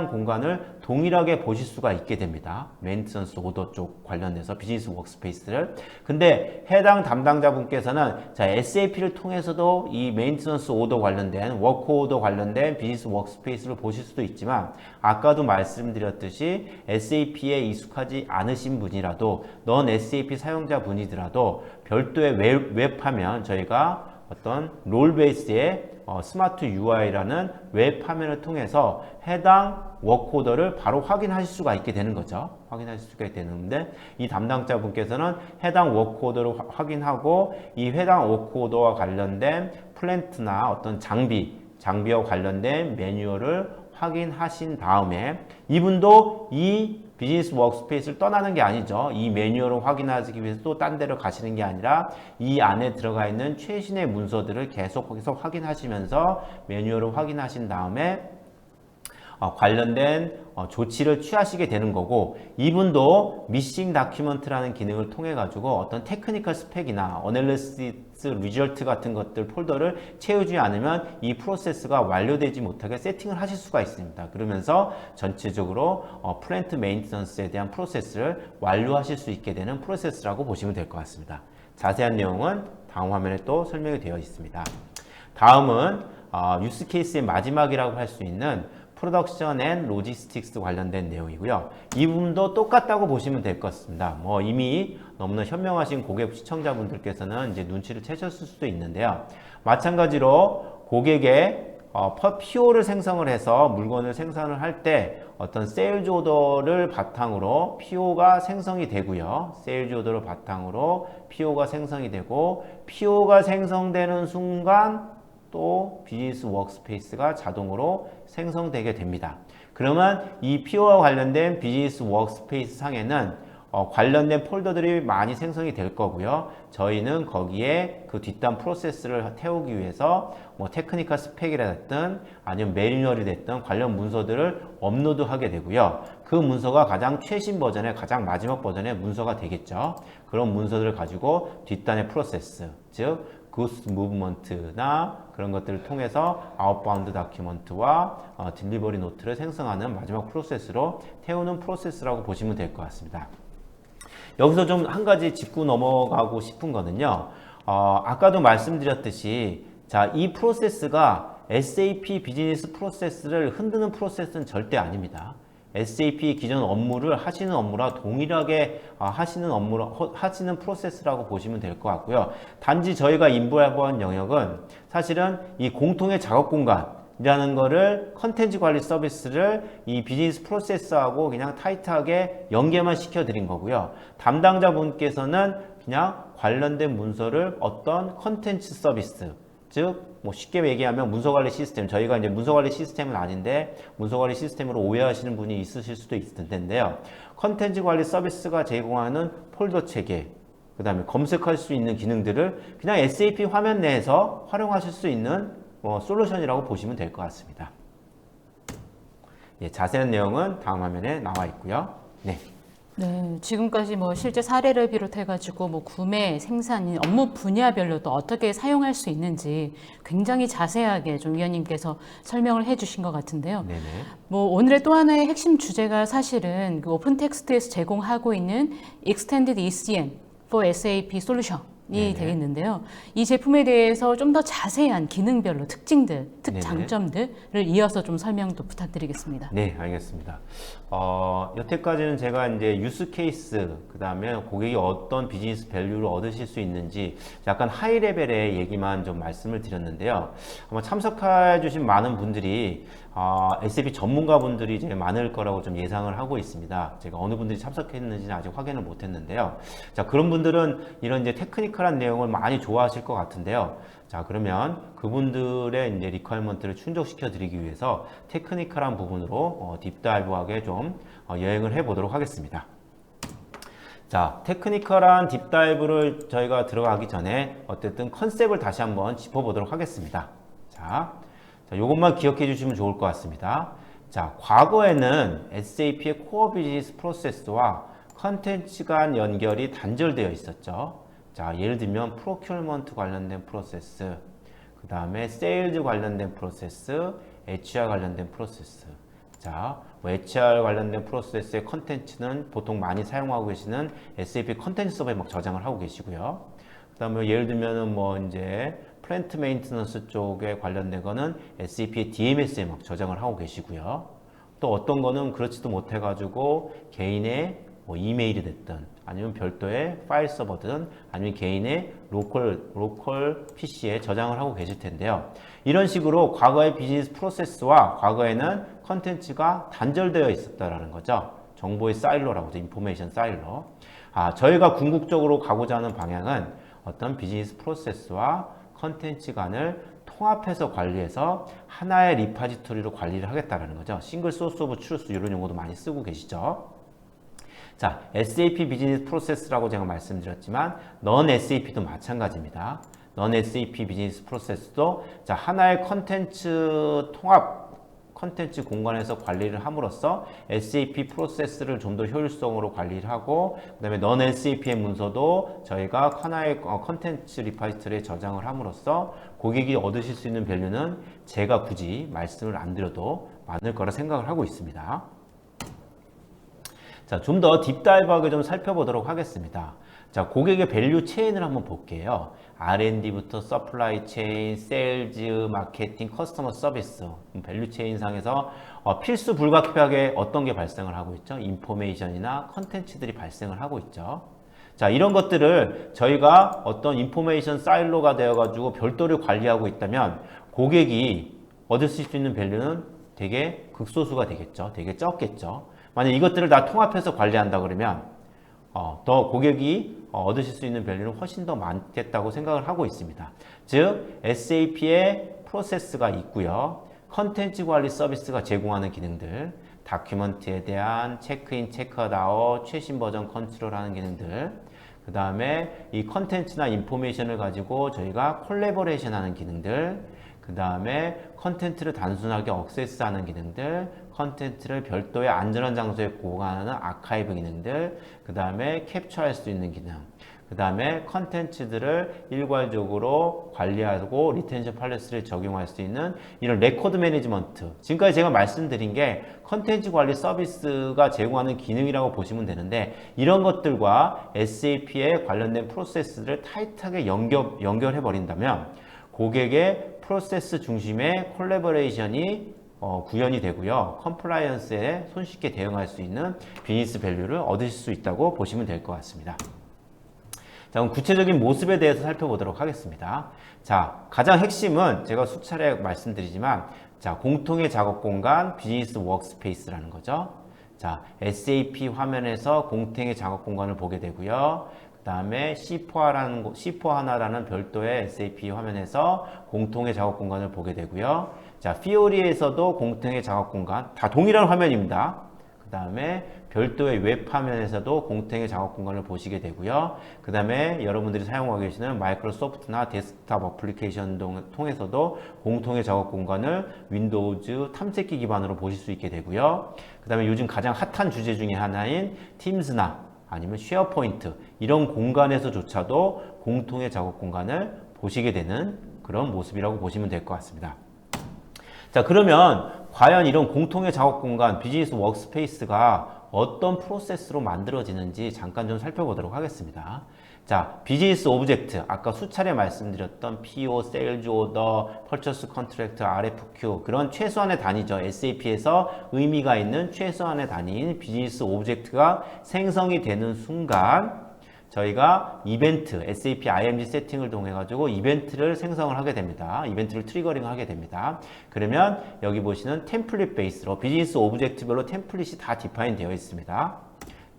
[SPEAKER 2] 공간을 동일하게 보실 수가 있게 됩니다. 메인티넌스 오더 쪽 관련해서 비즈니스 워크스페이스를. 근데 해당 담당자분께서는 자, SAP를 통해서도 이 메인티넌스 오더 관련된 워크 오더 관련된 비즈니스 워크스페이스를 보실 수도 있지만 아까도 말씀드렸듯이 SAP에 익숙하지 않으신 분이라도 넌 SAP 사용자 분이더라도 별도의 웹화면 저희가 어떤 롤 베이스의 스마트 UI라는 웹 화면을 통해서 해당 워크오더를 바로 확인하실 수가 있게 되는 거죠. 확인하실 수가 되는데 이 담당자분께서는 해당 워크오더를 확인하고 이 해당 워크오더와 관련된 플랜트나 어떤 장비와 관련된 매뉴얼을 확인하신 다음에 이분도 이 비즈니스 워크스페이스를 떠나는 게 아니죠. 이 매뉴얼을 확인하기 위해서 또 딴 데로 가시는 게 아니라 이 안에 들어가 있는 최신의 문서들을 계속해서 확인하시면서 매뉴얼을 확인하신 다음에 관련된 조치를 취하시게 되는 거고 이분도 미싱 다큐먼트라는 기능을 통해 가지고 어떤 테크니컬 스펙이나 어널리시스 리절트 같은 것들 폴더를 채우지 않으면 이 프로세스가 완료되지 못하게 세팅을 하실 수가 있습니다. 그러면서 전체적으로 플랜트 메인티넌스에 대한 프로세스를 완료하실 수 있게 되는 프로세스라고 보시면 될 것 같습니다. 자세한 내용은 다음 화면에 또 설명이 되어 있습니다. 다음은 유스 케이스의 마지막이라고 할 수 있는 프로덕션 앤 로지스틱스 관련된 내용이고요. 이 부분도 똑같다고 보시면 될 것 같습니다. 뭐 이미 너무나 현명하신 고객 시청자분들께서는 이제 눈치를 채셨을 수도 있는데요. 마찬가지로 고객의 PO를 생성을 해서 물건을 생산을 할 때 어떤 세일즈 오더를 바탕으로 PO가 생성이 되고요. 세일즈 오더를 바탕으로 PO가 생성이 되고 PO가 생성되는 순간 또 비즈니스 워크스페이스가 자동으로 생성되게 됩니다. 그러면 이 PO와 관련된 비즈니스 워크스페이스 상에는 관련된 폴더들이 많이 생성이 될 거고요. 저희는 거기에 그 뒷단 프로세스를 태우기 위해서 뭐 테크니컬 스펙이라 됐든 아니면 매뉴얼이 됐든 관련 문서들을 업로드하게 되고요. 그 문서가 가장 최신 버전의 가장 마지막 버전의 문서가 되겠죠. 그런 문서들을 가지고 뒷단의 프로세스, 즉 구스 무브먼트나 그런 것들을 통해서 아웃바운드 다큐먼트와 딜리버리 노트를 생성하는 마지막 프로세스로 태우는 프로세스라고 보시면 될 것 같습니다. 여기서 좀 한 가지 짚고 넘어가고 싶은 거는요. 아까도 말씀드렸듯이 자, 이 프로세스가 SAP 비즈니스 프로세스를 흔드는 프로세스는 절대 아닙니다. SAP 기존 업무를 하시는 업무라 동일하게 하시는 프로세스라고 보시면 될 것 같고요. 단지 저희가 인부해본 영역은 사실은 이 공통의 작업 공간이라는 거를 컨텐츠 관리 서비스를 이 비즈니스 프로세스하고 그냥 타이트하게 연계만 시켜드린 거고요. 담당자분께서는 그냥 관련된 문서를 어떤 컨텐츠 서비스, 즉 뭐 쉽게 얘기하면 문서관리 시스템, 저희가 이제 문서관리 시스템은 아닌데 문서관리 시스템으로 오해하시는 분이 있으실 수도 있을 텐데요. 컨텐츠 관리 서비스가 제공하는 폴더 체계, 그 다음에 검색할 수 있는 기능들을 그냥 SAP 화면 내에서 활용하실 수 있는 솔루션이라고 보시면 될 것 같습니다. 예, 자세한 내용은 다음 화면에 나와 있고요. 네.
[SPEAKER 1] 네, 지금까지 뭐 실제 사례를 비롯해가지고 뭐 구매, 생산, 업무 분야별로 또 어떻게 사용할 수 있는지 굉장히 자세하게 좀 위원님께서 설명을 해주신 것 같은데요.
[SPEAKER 2] 네네.
[SPEAKER 1] 뭐 오늘의 또 하나의 핵심 주제가 사실은 그 오픈 텍스트에서 제공하고 있는 Extended ECM for SAP 솔루션이
[SPEAKER 2] 네네.
[SPEAKER 1] 되겠는데요. 이 제품에 대해서 좀 더 자세한 기능별로 특징들, 특장점들을 이어서 좀 설명도 부탁드리겠습니다.
[SPEAKER 2] 네, 알겠습니다. 여태까지는 제가 이제 유스 케이스, 그 다음에 고객이 어떤 비즈니스 밸류를 얻으실 수 있는지 약간 하이 레벨의 얘기만 좀 말씀을 드렸는데요. 아마 참석해 주신 많은 분들이 SAP 전문가분들이 이제 많을 거라고 좀 예상을 하고 있습니다. 제가 어느 분들이 참석했는지는 아직 확인을 못 했는데요. 자, 그런 분들은 이런 이제 테크니컬한 내용을 많이 좋아하실 것 같은데요. 자, 그러면 그분들의 이제 리퀘어먼트를 충족시켜 드리기 위해서 테크니컬한 부분으로 딥다이브하게 좀 여행을 해 보도록 하겠습니다. 자, 테크니컬한 딥다이브를 저희가 들어가기 전에 어쨌든 컨셉을 다시 한번 짚어보도록 하겠습니다. 자, 요것만 기억해 주시면 좋을 것 같습니다. 자, 과거에는 SAP의 코어 비즈니스 프로세스와 컨텐츠 간 연결이 단절되어 있었죠. 자, 예를 들면 프로큐어먼트 관련된 프로세스, 그 다음에 세일즈 관련된 프로세스, HR 관련된 프로세스. 자, HR 관련된 프로세스의 컨텐츠는 보통 많이 사용하고 계시는 SAP 컨텐츠 서버에 막 저장을 하고 계시고요. 그 다음에 예를 들면은 뭐 이제 플랜트 메인테넌스 쪽에 관련된 거는 SAP의 DMS에 막 저장을 하고 계시고요. 또 어떤 거는 그렇지도 못해가지고 개인의 뭐 이메일이 됐든 아니면 별도의 파일 서버든 아니면 개인의 로컬 PC에 저장을 하고 계실 텐데요. 이런 식으로 과거의 비즈니스 프로세스와 과거에는 컨텐츠가 단절되어 있었다라는 거죠. 정보의 사일로라고 하죠. 인포메이션 사일로. 저희가 궁극적으로 가고자 하는 방향은 어떤 비즈니스 프로세스와 컨텐츠 간을 통합해서 관리해서 하나의 리파지토리로 관리를 하겠다라는 거죠. 싱글 소스 오브 트루스 이런 용어도 많이 쓰고 계시죠. 자, SAP 비즈니스 프로세스라고 제가 말씀드렸지만 넌 SAP도 마찬가지입니다. 넌 SAP 비즈니스 프로세스도 자, 하나의 컨텐츠 통합 컨텐츠 공간에서 관리를 함으로써 SAP 프로세스를 좀 더 효율성으로 관리를 하고 그 다음에 넌 SAP의 문서도 저희가 하나의 컨텐츠 리파지토리에 저장을 함으로써 고객이 얻으실 수 있는 밸류는 제가 굳이 말씀을 안 드려도 많을 거라 생각을 하고 있습니다. 자, 좀 더 딥다이브하게 좀 살펴보도록 하겠습니다. 자, 고객의 밸류 체인을 한번 볼게요. R&D부터 서플라이 체인, 세일즈, 마케팅, 커스터머 서비스 밸류 체인 상에서 필수 불가피하게 어떤 게 발생을 하고 있죠? 인포메이션이나 컨텐츠들이 발생을 하고 있죠. 자, 이런 것들을 저희가 어떤 인포메이션 사일로가 되어가지고 별도로 관리하고 있다면 고객이 얻을 수 있는 밸류는 되게 극소수가 되겠죠. 되게 적겠죠. 만약 이것들을 다 통합해서 관리한다 그러면 더 고객이 얻으실 수 있는 밸류는 훨씬 더 많겠다고 생각을 하고 있습니다. 즉 SAP의 프로세스가 있고요. 컨텐츠 관리 서비스가 제공하는 기능들, 다큐먼트에 대한 체크인, 체크아웃, 최신 버전 컨트롤하는 기능들, 그 다음에 이 컨텐츠나 인포메이션을 가지고 저희가 콜래버레이션 하는 기능들, 그 다음에 컨텐츠를 단순하게 액세스하는 기능들, 컨텐츠를 별도의 안전한 장소에 보관하는 아카이브 기능들, 그 다음에 캡처할 수 있는 기능, 그 다음에 컨텐츠들을 일괄적으로 관리하고 리텐션 팔레스를 적용할 수 있는 이런 레코드 매니지먼트. 지금까지 제가 말씀드린 게 컨텐츠 관리 서비스가 제공하는 기능이라고 보시면 되는데 이런 것들과 SAP에 관련된 프로세스를 타이트하게 연결해 버린다면 고객의 프로세스 중심의 콜래버레이션이 구현이 되고요. 컴플라이언스에 손쉽게 대응할 수 있는 비즈니스 밸류를 얻으실 수 있다고 보시면 될 것 같습니다. 자, 그럼 구체적인 모습에 대해서 살펴보도록 하겠습니다. 자, 가장 핵심은 제가 수차례 말씀드리지만 자, 공통의 작업 공간 비즈니스 워크스페이스라는 거죠. 자, SAP 화면에서 공통의 작업 공간을 보게 되고요. 그 다음에 C4 하나라는 별도의 SAP 화면에서 공통의 작업 공간을 보게 되고요. 자, 피오리에서도 공통의 작업 공간, 다 동일한 화면입니다. 그 다음에 별도의 웹 화면에서도 공통의 작업 공간을 보시게 되고요. 그 다음에 여러분들이 사용하고 계시는 마이크로소프트나 데스크탑 어플리케이션 통해서도 공통의 작업 공간을 윈도우즈 탐색기 기반으로 보실 수 있게 되고요. 그 다음에 요즘 가장 핫한 주제 중에 하나인 팀스나 아니면 쉐어포인트 이런 공간에서조차도 공통의 작업 공간을 보시게 되는 그런 모습이라고 보시면 될 것 같습니다. 자, 그러면 과연 이런 공통의 작업 공간 비즈니스 워크스페이스가 어떤 프로세스로 만들어지는지 잠깐 좀 살펴보도록 하겠습니다. 자, 비즈니스 오브젝트, 아까 수차례 말씀드렸던 PO, 세일즈 오더, 퍼처스 컨트랙트, RFQ 그런 최소한의 단위죠. SAP에서 의미가 있는 최소한의 단위인 비즈니스 오브젝트가 생성이 되는 순간 저희가 이벤트, SAP IMG 세팅을 통해 가지고 이벤트를 생성을 하게 됩니다. 이벤트를 트리거링 하게 됩니다. 그러면 여기 보시는 템플릿 베이스로 비즈니스 오브젝트별로 템플릿이 다 디파인 되어 있습니다.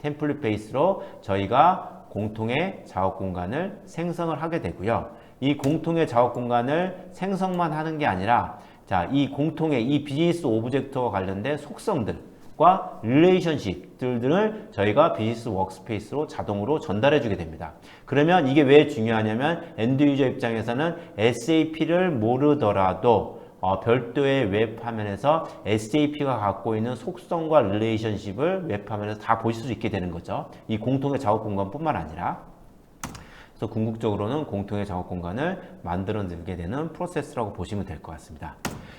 [SPEAKER 2] 템플릿 베이스로 저희가 공통의 작업 공간을 생성을 하게 되고요. 이 공통의 작업 공간을 생성만 하는 게 아니라 자, 이 공통의 이 비즈니스 오브젝트와 관련된 속성들과 릴레이션십들을 저희가 비즈니스 워크스페이스로 자동으로 전달해 주게 됩니다. 그러면 이게 왜 중요하냐면 엔드 유저 입장에서는 SAP를 모르더라도 별도의 웹 화면에서 SAP가 갖고 있는 속성과 릴레이션십을 웹 화면에서 다 보실 수 있게 되는 거죠. 이 공통의 작업 공간뿐만 아니라 그래서 궁극적으로는 공통의 작업 공간을 만들어내게 되는 프로세스라고 보시면 될 것 같습니다.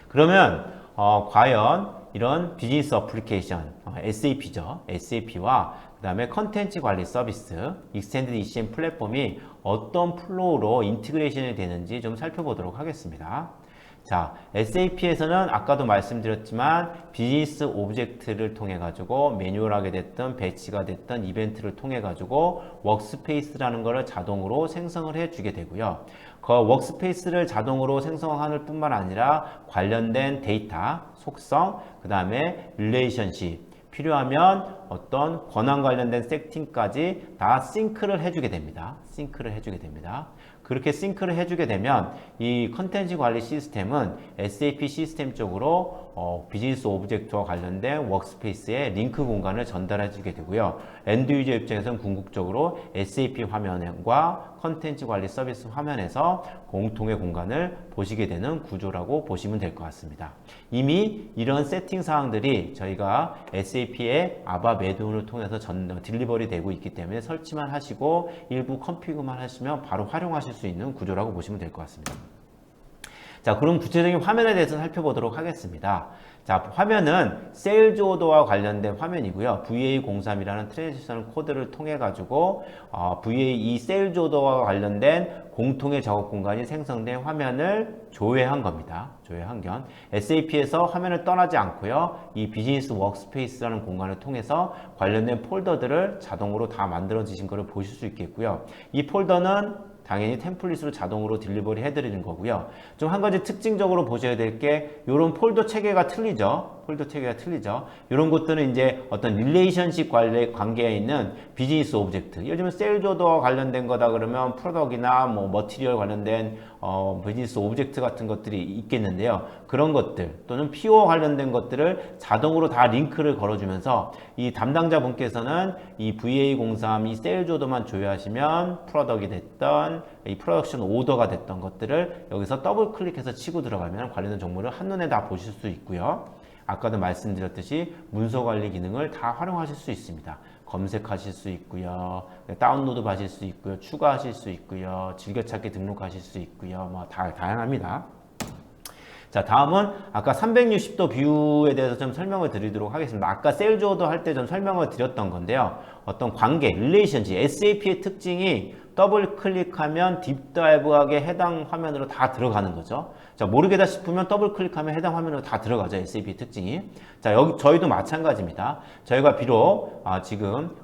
[SPEAKER 2] 그러면 과연 이런 비즈니스 어플리케이션, SAP죠. SAP와 그 다음에 컨텐츠 관리 서비스, 익스텐드 ECM 플랫폼이 어떤 플로우로 인티그레이션이 되는지 좀 살펴보도록 하겠습니다. 자, SAP에서는 아까도 말씀드렸지만 비즈니스 오브젝트를 통해 가지고 매뉴얼하게 됐든 배치가 됐든 이벤트를 통해 가지고 워크스페이스라는 것을 자동으로 생성을 해 주게 되고요. 그 워크스페이스를 자동으로 생성하는 뿐만 아니라 관련된 데이터, 속성, 그 다음에 릴레이션십, 필요하면 어떤 권한 관련된 세팅까지 다 싱크를 해주게 됩니다. 싱크를 해주게 됩니다. 그렇게 싱크를 해주게 되면 이 컨텐츠 관리 시스템은 SAP 시스템 쪽으로 비즈니스 오브젝트와 관련된 워크스페이스에 링크 공간을 전달해 주게 되고요. 엔드 유저 입장에서는 궁극적으로 SAP 화면과 컨텐츠 관리 서비스 화면에서 공통의 공간을 보시게 되는 구조라고 보시면 될 것 같습니다. 이미 이런 세팅 사항들이 저희가 SAP의 아바 매듭을 통해서 딜리버리 되고 있기 때문에 설치만 하시고 일부 컴피그만 하시면 바로 활용하실 수 있는 구조라고 보시면 될 것 같습니다. 자, 그럼 구체적인 화면에 대해서 살펴보도록 하겠습니다. 자, 화면은 세일즈 오더와 관련된 화면이고요. VA03이라는 트랜지션 코드를 통해 가지고 이 세일즈 오더와 관련된 공통의 작업 공간이 생성된 화면을 조회한 겁니다. 조회한 겸 SAP에서 화면을 떠나지 않고요. 이 비즈니스 워크스페이스라는 공간을 통해서 관련된 폴더들을 자동으로 다 만들어 주신 것을 보실 수 있겠고요. 이 폴더는 당연히 템플릿으로 자동으로 딜리버리 해드리는 거고요. 좀 한 가지 특징적으로 보셔야 될 게 이런 폴더 체계가 틀리죠. 폴더 체계가 틀리죠. 이런 것들은 이제 어떤 릴레이션십 관계에 있는 비즈니스 오브젝트. 예를 들면 세일즈 오더와 관련된 거다 그러면 프로덕이나 뭐 머티리얼 관련된 비즈니스 오브젝트 같은 것들이 있겠는데요. 그런 것들 또는 PO와 관련된 것들을 자동으로 다 링크를 걸어주면서 이 담당자 분께서는 이 VA03 이 세일즈 오더만 조회하시면 프로덕이 됐던 이 프로덕션 오더가 됐던 것들을 여기서 더블 클릭해서 치고 들어가면 관련된 정보를 한눈에 다 보실 수 있고요. 아까도 말씀드렸듯이 문서 관리 기능을 다 활용하실 수 있습니다. 검색하실 수 있고요. 다운로드 받으실 수 있고요. 추가하실 수 있고요. 즐겨찾기 등록하실 수 있고요. 뭐 다양합니다. 자, 다음은 아까 360도 뷰에 대해서 좀 설명을 드리도록 하겠습니다. 아까 세일즈 오더 할 때 좀 설명을 드렸던 건데요. 어떤 관계, 릴레이션십, SAP의 특징이 더블 클릭하면 딥다이브하게 해당 화면으로 다 들어가는 거죠. 자, 모르겠다 싶으면 더블 클릭하면 해당 화면으로 다 들어가죠. SAP 특징이. 자, 여기 저희도 마찬가지입니다. 저희가 비록 지금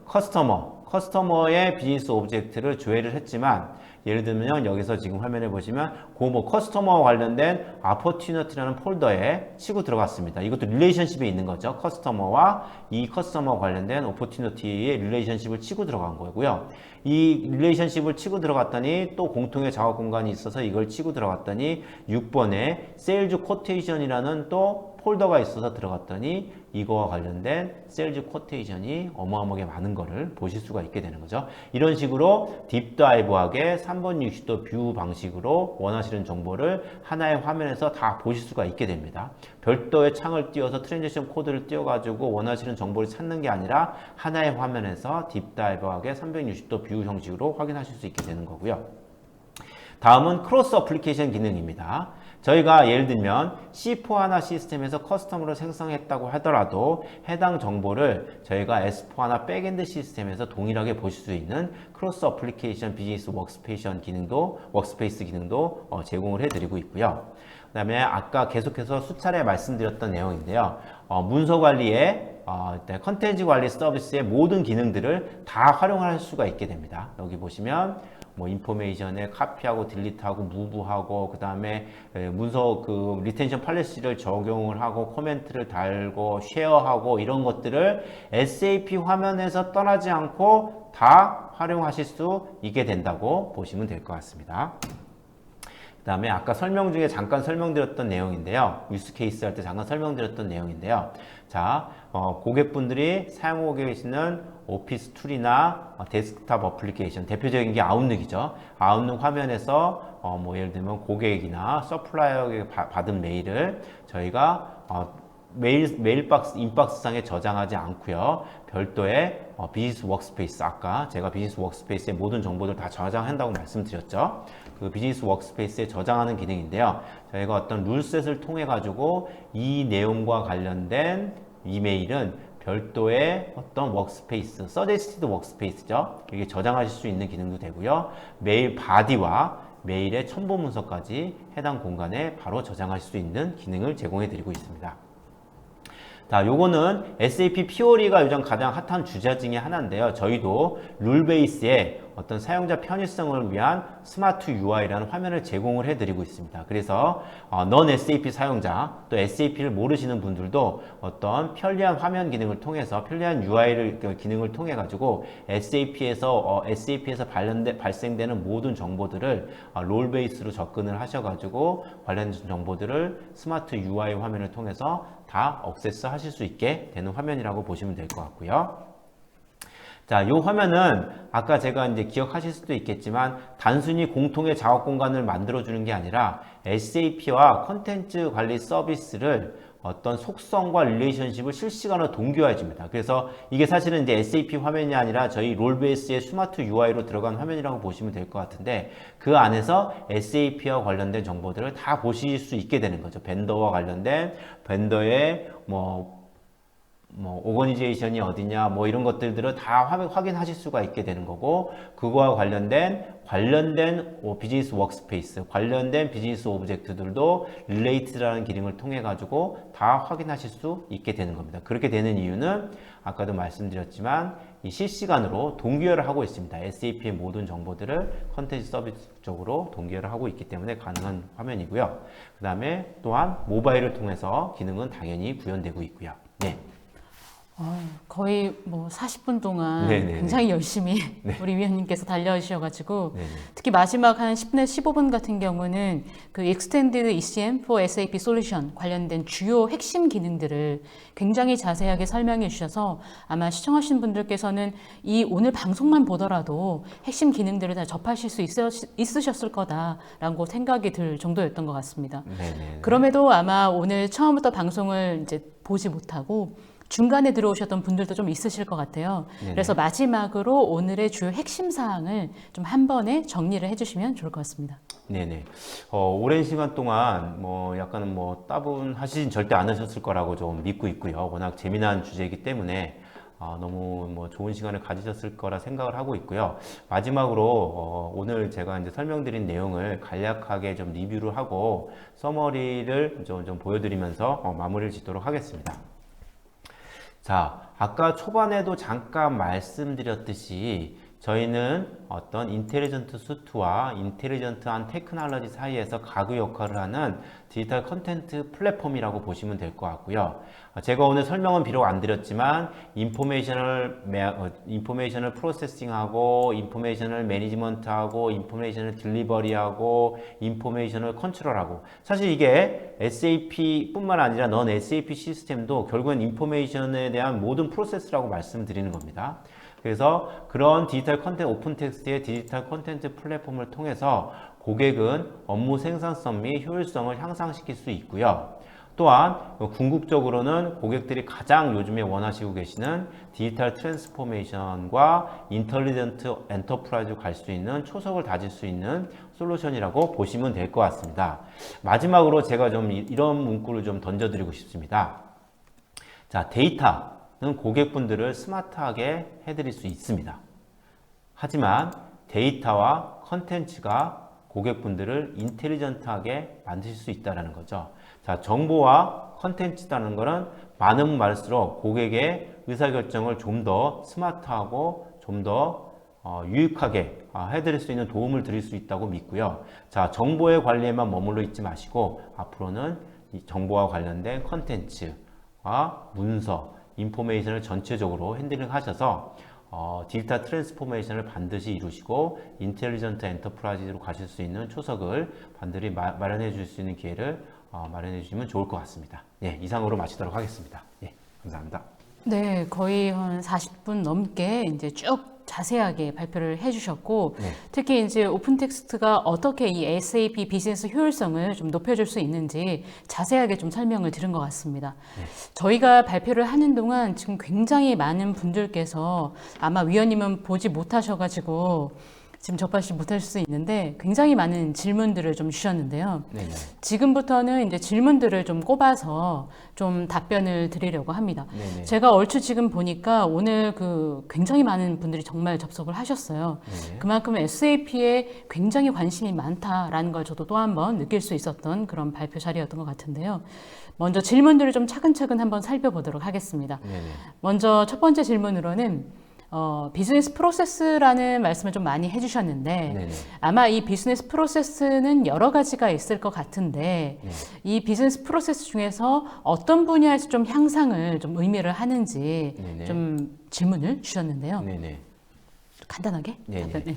[SPEAKER 2] 커스터머의 비즈니스 오브젝트를 조회를 했지만 예를 들면 여기서 지금 화면에 보시면 커스터머와 관련된 아포튜너티라는 폴더에 치고 들어갔습니다. 이것도 릴레이션십에 있는 거죠. 커스터머와 이 커스터머와 관련된 오포튜너티의 릴레이션십을 치고 들어간 거고요. 이 릴레이션십을 치고 들어갔더니 또 공통의 작업 공간이 있어서 이걸 치고 들어갔더니 6번에 세일즈 코테이션이라는 또 폴더가 있어서 들어갔더니 이거와 관련된 세일즈 코테이션이 어마어마하게 많은 거를 보실 수가 있게 되는 거죠. 이런 식으로 딥다이브하게 3번 60도 뷰 방식으로 원하시는 정보를 하나의 화면에서 다 보실 수가 있게 됩니다. 별도의 창을 띄워서 트랜지션 코드를 띄워가지고 원하시는 정보를 찾는 게 아니라 하나의 화면에서 딥다이브하게 360도 뷰 형식으로 확인하실 수 있게 되는 거고요. 다음은 크로스 어플리케이션 기능입니다. 저희가 예를 들면 C4HANA 시스템에서 커스텀으로 생성했다고 하더라도 해당 정보를 저희가 S4HANA 백엔드 시스템에서 동일하게 보실 수 있는 크로스 어플리케이션 비즈니스 워크스페이스 기능도 제공을 해드리고 있고요. 그 다음에 아까 계속해서 수차례 말씀드렸던 내용인데요. 문서 관리에 컨텐츠 관리 서비스의 모든 기능들을 다 활용할 수가 있게 됩니다. 여기 보시면 뭐 인포메이션에 카피하고 딜리트하고 무브하고 그 다음에 문서 리텐션 팔리시를 적용을 하고 코멘트를 달고 쉐어하고 이런 것들을 SAP 화면에서 떠나지 않고 다 활용하실 수 있게 된다고 보시면 될 것 같습니다. 그 다음에 아까 설명 중에 잠깐 설명드렸던 내용인데요. 유스 케이스 할 때 잠깐 설명드렸던 내용인데요. 자, 고객분들이 사용하고 계시는 오피스 툴이나 데스크탑 어플리케이션, 대표적인 게 아웃룩이죠. 아웃룩 화면에서 뭐 예를 들면 고객이나 서플라이어에게 받은 메일을 저희가 메일 박스, 인박스상에 저장하지 않고요. 별도의 비즈니스 워크스페이스, 아까 제가 비즈니스 워크스페이스의 모든 정보들 다 저장한다고 말씀드렸죠. 그 비즈니스 워크스페이스에 저장하는 기능인데요. 저희가 어떤 룰셋을 통해 가지고 이 내용과 관련된 이메일은 별도의 어떤 워크스페이스, 서제스티드 워크스페이스죠. 이게 저장하실 수 있는 기능도 되고요. 메일 바디와 메일의 첨부 문서까지 해당 공간에 바로 저장할 수 있는 기능을 제공해 드리고 있습니다. 자, 요거는 SAP 피오리가 요즘 가장 핫한 주제 중에 하나인데요. 저희도 룰 베이스의 어떤 사용자 편의성을 위한 스마트 UI라는 화면을 제공을 해드리고 있습니다. 그래서 넌 SAP 사용자, 또 SAP를 모르시는 분들도 어떤 편리한 화면 기능을 통해서 편리한 UI를 기능을 통해 가지고 SAP에서 발생되는 모든 정보들을 롤 베이스로 접근을 하셔가지고 관련된 정보들을 스마트 UI 화면을 통해서 다 액세스 하실 수 있게 되는 화면이라고 보시면 될 것 같고요. 자, 이 화면은 아까 제가 이제 기억하실 수도 있겠지만 단순히 공통의 작업 공간을 만들어주는 게 아니라 SAP와 컨텐츠 관리 서비스를 어떤 속성과 릴레이션십을 실시간으로 동기화해 줍니다. 그래서 이게 사실은 이제 SAP 화면이 아니라 저희 롤베이스의 스마트 UI로 들어간 화면이라고 보시면 될 것 같은데 그 안에서 SAP와 관련된 정보들을 다 보실 수 있게 되는 거죠. 벤더와 관련된 벤더의 오거니제이션이 어디냐 이런 것들을 다 확인하실 수가 있게 되는 거고 그거와 관련된 비즈니스 워크스페이스 관련된 비즈니스 오브젝트들도 릴레이트라는 기능을 통해 가지고 다 확인하실 수 있게 되는 겁니다. 그렇게 되는 이유는 아까도 말씀드렸지만 이 실시간으로 동기화를 하고 있습니다. SAP의 모든 정보들을 컨텐츠 서비스 쪽으로 동기화를 하고 있기 때문에 가능한 화면이고요. 그 다음에 또한 모바일을 통해서 기능은 당연히 구현되고 있고요. 네.
[SPEAKER 1] 거의 40분 동안
[SPEAKER 2] 네네네.
[SPEAKER 1] 굉장히 열심히
[SPEAKER 2] 네.
[SPEAKER 1] 우리 위원님께서 달려주셔가지고
[SPEAKER 2] 네네.
[SPEAKER 1] 특히 마지막 한 10분, 15분 같은 경우는 그 Extended ECM for SAP Solution 관련된 주요 핵심 기능들을 굉장히 자세하게 설명해 주셔서 아마 시청하신 분들께서는 이 오늘 방송만 보더라도 핵심 기능들을 다 접하실 수 있으셨을 거다라고 생각이 들 정도였던 것 같습니다.
[SPEAKER 2] 네네.
[SPEAKER 1] 그럼에도 아마 오늘 처음부터 방송을 이제 보지 못하고 중간에 들어오셨던 분들도 좀 있으실 것 같아요.
[SPEAKER 2] 네네.
[SPEAKER 1] 그래서 마지막으로 오늘의 주요 핵심 사항을 좀 한 번에 정리를 해주시면 좋을 것 같습니다.
[SPEAKER 2] 네네. 오랜 시간 동안 약간은 따분하시진 절대 않으셨을 거라고 좀 믿고 있고요. 워낙 재미난 주제이기 때문에 너무 좋은 시간을 가지셨을 거라 생각을 하고 있고요. 마지막으로 오늘 제가 이제 설명드린 내용을 간략하게 좀 리뷰를 하고 서머리를 좀 보여드리면서 마무리를 짓도록 하겠습니다. 자, 아까 초반에도 잠깐 말씀드렸듯이 저희는 어떤 인텔리전트 수트와 인텔리전트한 테크놀로지 사이에서 가구 역할을 하는 디지털 컨텐트 플랫폼이라고 보시면 될 것 같고요. 제가 오늘 설명은 비록 안 드렸지만 인포메이션을 프로세싱하고 인포메이션을 매니지먼트하고 인포메이션을 딜리버리하고 인포메이션을 컨트롤하고 사실 이게 SAP 뿐만 아니라 넌 SAP 시스템도 결국은 인포메이션에 대한 모든 프로세스라고 말씀드리는 겁니다. 그래서 그런 디지털 컨텐츠 오픈 텍스트의 디지털 컨텐츠 플랫폼을 통해서 고객은 업무 생산성 및 효율성을 향상시킬 수 있고요. 또한 궁극적으로는 고객들이 가장 요즘에 원하시고 계시는 디지털 트랜스포메이션과 인텔리전트 엔터프라이즈 갈 수 있는 초석을 다질 수 있는 솔루션이라고 보시면 될 것 같습니다. 마지막으로 제가 좀 이런 문구를 좀 던져드리고 싶습니다. 자, 데이터는 고객분들을 스마트하게 해드릴 수 있습니다. 하지만 데이터와 컨텐츠가 고객분들을 인텔리전트하게 만드실 수 있다는 거죠. 자, 정보와 컨텐츠라는 것은 많으면 많을수록 고객의 의사결정을 좀 더 스마트하고 좀 더 유익하게 해드릴 수 있는 도움을 드릴 수 있다고 믿고요. 자, 정보의 관리에만 머물러 있지 마시고 앞으로는 이 정보와 관련된 컨텐츠와 문서, 인포메이션을 전체적으로 핸들링 하셔서 디지털 트랜스포메이션을 반드시 이루시고 인텔리전트 엔터프라이즈로 가실 수 있는 초석을 반드시 마련해 줄 수 있는 기회를 마련해 주시면 좋을 것 같습니다. 예, 이상으로 마치도록 하겠습니다. 예, 감사합니다.
[SPEAKER 1] 네, 거의 한 40분 넘게 이제 쭉 자세하게 발표를 해주셨고
[SPEAKER 2] 네.
[SPEAKER 1] 특히 이제 오픈 텍스트가 어떻게 이 SAP 비즈니스 효율성을 좀 높여줄 수 있는지 자세하게 좀 설명을 들은 것 같습니다.
[SPEAKER 2] 네.
[SPEAKER 1] 저희가 발표를 하는 동안 지금 굉장히 많은 분들께서 아마 위원님은 보지 못하셔가지고 지금 접하지 못할 수 있는데 굉장히 많은 질문들을 좀 주셨는데요.
[SPEAKER 2] 네네.
[SPEAKER 1] 지금부터는 이제 질문들을 좀 꼽아서 좀 답변을 드리려고 합니다.
[SPEAKER 2] 네네.
[SPEAKER 1] 제가 얼추 지금 보니까 오늘 그 굉장히 많은 분들이 정말 접속을 하셨어요.
[SPEAKER 2] 네네.
[SPEAKER 1] 그만큼 SAP에 굉장히 관심이 많다라는 걸 저도 또 한 번 느낄 수 있었던 그런 발표 자리였던 것 같은데요. 먼저 질문들을 좀 차근차근 한번 살펴보도록 하겠습니다.
[SPEAKER 2] 네네.
[SPEAKER 1] 먼저 첫 번째 질문으로는 비즈니스 프로세스라는 말씀을 좀 많이 해주셨는데
[SPEAKER 2] 네네.
[SPEAKER 1] 아마 이 비즈니스 프로세스는 여러 가지가 있을 것 같은데
[SPEAKER 2] 네.
[SPEAKER 1] 이 비즈니스 프로세스 중에서 어떤 분야에서 좀 향상을 좀 의미를 하는지
[SPEAKER 2] 네네.
[SPEAKER 1] 좀 질문을 주셨는데요.
[SPEAKER 2] 네네.
[SPEAKER 1] 간단하게
[SPEAKER 2] 네네.
[SPEAKER 1] 답변. 네.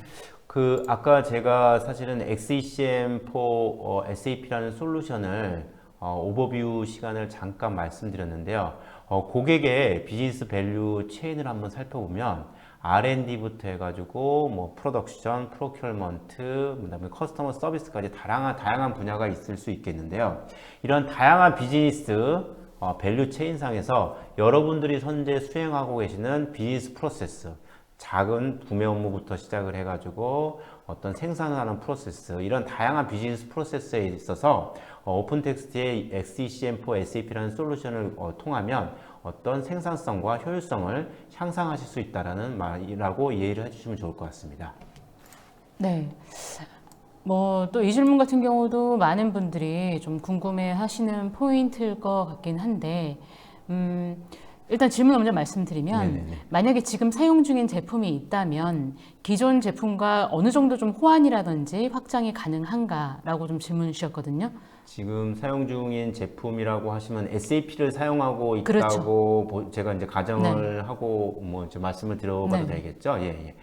[SPEAKER 2] 아까 제가 사실은 XECM4 SAP라는 솔루션을 오버뷰 시간을 잠깐 말씀드렸는데요. 고객의 비즈니스 밸류 체인을 한번 살펴보면 R&D부터 해가지고 뭐 프로덕션, 프로큐어먼트, 그다음에 커스터머 서비스까지 다양한 분야가 있을 수 있겠는데요. 이런 다양한 비즈니스 밸류 체인상에서 여러분들이 현재 수행하고 계시는 비즈니스 프로세스, 작은 구매 업무부터 시작을 해가지고 어떤 생산을 하는 프로세스, 이런 다양한 비즈니스 프로세스에 있어서 오픈 텍스트의 XECM4 SAP라는 솔루션을 통하면 어떤 생산성과 효율성을 향상하실 수 있다라는 말이라고 이해를 해주시면 좋을 것 같습니다.
[SPEAKER 1] 네. 뭐 또 이 질문 같은 경우도 많은 분들이 좀 궁금해 하시는 포인트일 것 같긴 한데, 일단 질문 먼저 말씀드리면,
[SPEAKER 2] 네네네.
[SPEAKER 1] 만약에 지금 사용 중인 제품이 있다면, 기존 제품과 어느 정도 좀 호환이라든지 확장이 가능한가라고 좀 질문 주셨거든요.
[SPEAKER 2] 지금 사용 중인 제품이라고 하시면 SAP를 사용하고
[SPEAKER 1] 그렇죠.
[SPEAKER 2] 있다고 제가 이제 가정을 하고 뭐 이제 말씀을 드려봐도
[SPEAKER 1] 네.
[SPEAKER 2] 되겠죠? 예, 예.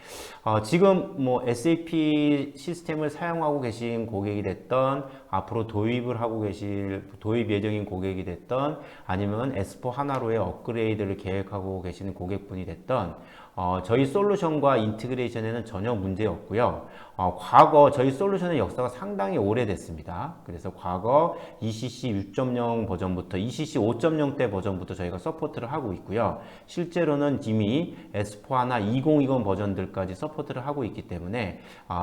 [SPEAKER 2] 지금 뭐 SAP 시스템을 사용하고 계신 고객이 됐던, 앞으로 도입을 하고 계실 도입 예정인 고객이 됐던, 아니면 S4 하나로의 업그레이드를 계획하고 계시는 고객분이 됐던, 저희 솔루션과 인티그레이션에는 전혀 문제 없고요. 과거 저희 솔루션의 역사가 상당히 오래됐습니다. 그래서 과거 ECC 6.0 버전부터 ECC 5.0 때 버전부터 저희가 서포트를 하고 있고요. 실제로는 이미 S4하나 2020 버전들까지 서포트를 하고 있기 때문에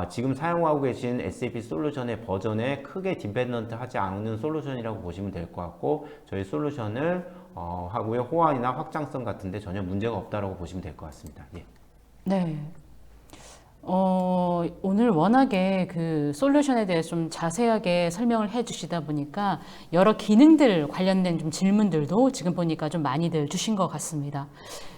[SPEAKER 2] 지금 사용하고 계신 SAP 솔루션의 버전에 크게 디펜던트 하지 않는 솔루션이라고 보시면 될 것 같고, 저희 솔루션을 하고의 호환이나 확장성 같은데 전혀 문제가 없다라고 보시면 될 것 같습니다. 예.
[SPEAKER 1] 네. 오늘 워낙에 그 솔루션에 대해서 좀 자세하게 설명을 해 주시다 보니까 여러 기능들 관련된 좀 질문들도 지금 보니까 좀 많이들 주신 것 같습니다.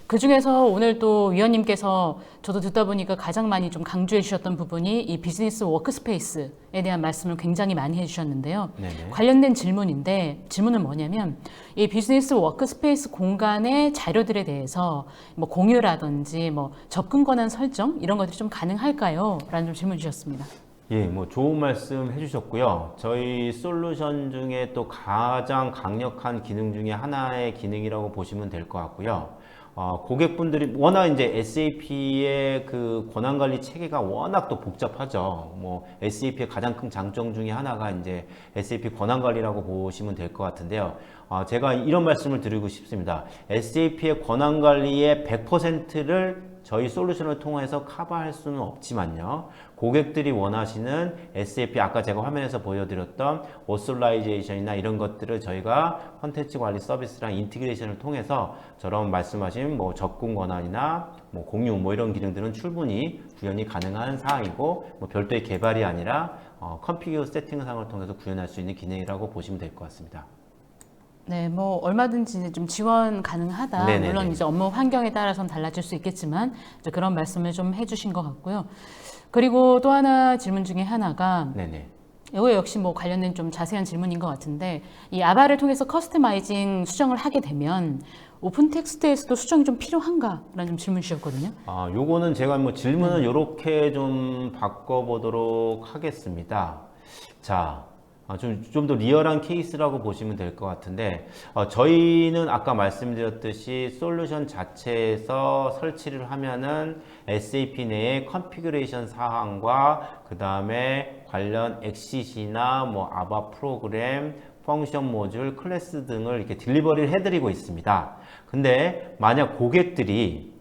[SPEAKER 1] 그 중에서 오늘 또 위원님께서 저도 듣다 보니까 가장 많이 좀 강조해 주셨던 부분이 이 비즈니스 워크스페이스에 대한 말씀을 굉장히 많이 해 주셨는데요.
[SPEAKER 2] 네네.
[SPEAKER 1] 관련된 질문인데, 질문은 뭐냐면 이 비즈니스 워크스페이스 공간의 자료들에 대해서 뭐 공유라든지 뭐 접근 권한 설정 이런 것들이 좀 가능할까요? 라는 좀 질문 주셨습니다.
[SPEAKER 2] 예, 뭐 좋은 말씀 해주셨고요. 저희 솔루션 중에 또 가장 강력한 기능 중에 하나의 기능이라고 보시면 될 것 같고요. 고객분들이 워낙 이제 SAP의 그 권한관리 체계가 워낙 또 복잡하죠. 뭐 SAP의 가장 큰 장점 중에 하나가 이제 SAP 권한관리라고 보시면 될 것 같은데요. 제가 이런 말씀을 드리고 싶습니다. SAP의 권한관리의 100%를 저희 솔루션을 통해서 커버할 수는 없지만요. 고객들이 원하시는 SAP, 아까 제가 화면에서 보여드렸던 오솔라이제이션이나 이런 것들을 저희가 콘텐츠 관리 서비스랑 인티그레이션을 통해서 저런 말씀하신 뭐 접근 권한이나 뭐 공유 뭐 이런 기능들은 충분히 구현이 가능한 사항이고, 뭐 별도의 개발이 아니라 컨피규어 세팅상을 통해서 구현할 수 있는 기능이라고 보시면 될 것 같습니다.
[SPEAKER 1] 네, 뭐 얼마든지 좀 지원 가능하다.
[SPEAKER 2] 네네네.
[SPEAKER 1] 물론 이제 업무 환경에 따라서는 달라질 수 있겠지만 이제 그런 말씀을 좀 해주신 것 같고요. 그리고 또 하나 질문 중에 하나가,
[SPEAKER 2] 네네.
[SPEAKER 1] 이거 역시 뭐 관련된 좀 자세한 질문인 것 같은데, 이 아바를 통해서 커스터마이징 수정을 하게 되면 오픈 텍스트에서도 수정이 좀 필요한가라는 좀 질문 주셨거든요.
[SPEAKER 2] 요거는 제가 뭐 질문을 이렇게 좀 바꿔보도록 하겠습니다. 자, 좀 더 리얼한 케이스라고 보시면 될 것 같은데, 저희는 아까 말씀드렸듯이 솔루션 자체에서 설치를 하면은 SAP 내에 컨피그레이션 사항과 그 다음에 관련 XCC나 뭐 아바 프로그램, 펑션 모듈, 클래스 등을 이렇게 딜리버리를 해드리고 있습니다. 근데 만약 고객들이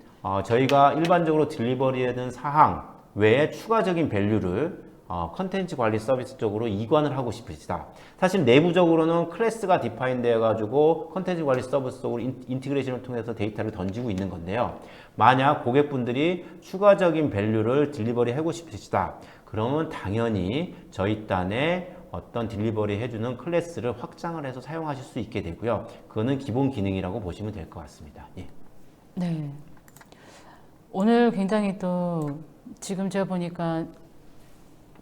[SPEAKER 2] 저희가 일반적으로 딜리버리하는 사항 외에 추가적인 밸류를 컨텐츠 관리 서비스 쪽으로 이관을 하고 싶으시다. 사실 내부적으로는 클래스가 디파인 되어 가지고 컨텐츠 관리 서비스 쪽으로 인티그레이션을 통해서 데이터를 던지고 있는 건데요. 만약 고객분들이 추가적인 밸류를 딜리버리 하고 싶으시다. 그러면 당연히 저희 딴에 어떤 딜리버리 해주는 클래스를 확장을 해서 사용하실 수 있게 되고요. 그거는 기본 기능이라고 보시면 될 것 같습니다. 예.
[SPEAKER 1] 네. 오늘 굉장히 또 지금 제가 보니까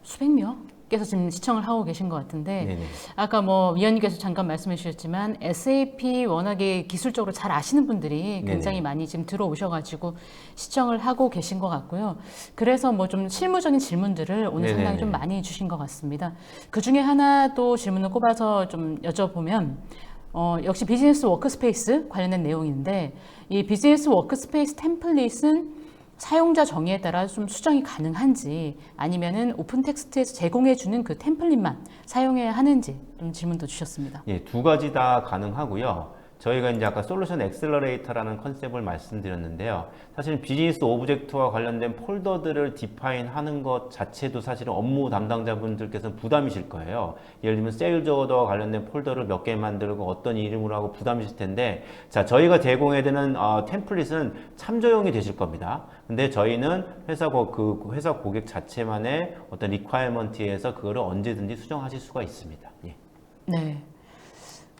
[SPEAKER 1] 수백 명께서 지금 시청을 하고 계신 것 같은데,
[SPEAKER 2] 네네.
[SPEAKER 1] 아까 뭐 위원님께서 잠깐 말씀해 주셨지만 SAP 워낙에 기술적으로 잘 아시는 분들이 굉장히
[SPEAKER 2] 네네.
[SPEAKER 1] 많이 지금 들어오셔가지고 시청을 하고 계신 것 같고요. 그래서 뭐 좀 실무적인 질문들을 오늘 상당히
[SPEAKER 2] 네네네.
[SPEAKER 1] 좀 많이 주신 것 같습니다. 그 중에 하나 또 질문을 꼽아서 좀 여쭤보면, 역시 비즈니스 워크스페이스 관련된 내용인데, 이 비즈니스 워크스페이스 템플릿은 사용자 정의에 따라 좀 수정이 가능한지, 아니면은 오픈 텍스트에서 제공해주는 그 템플릿만 사용해야 하는지 좀 질문도 주셨습니다.
[SPEAKER 2] 예, 두 가지 다 가능하고요. 저희가 이제 아까 솔루션 엑셀러레이터라는 컨셉을 말씀드렸는데요. 사실 비즈니스 오브젝트와 관련된 폴더들을 디파인 하는 것 자체도 사실은 업무 담당자분들께서는 부담이실 거예요. 예를 들면 세일즈 오더와 관련된 폴더를 몇 개 만들고 어떤 이름으로 하고 부담이실 텐데, 자, 저희가 제공해드리는 템플릿은 참조용이 되실 겁니다. 근데 저희는 회사 고객 자체만의 어떤 리퀘어먼트에서 그거를 언제든지 수정하실 수가 있습니다. 예.
[SPEAKER 1] 네.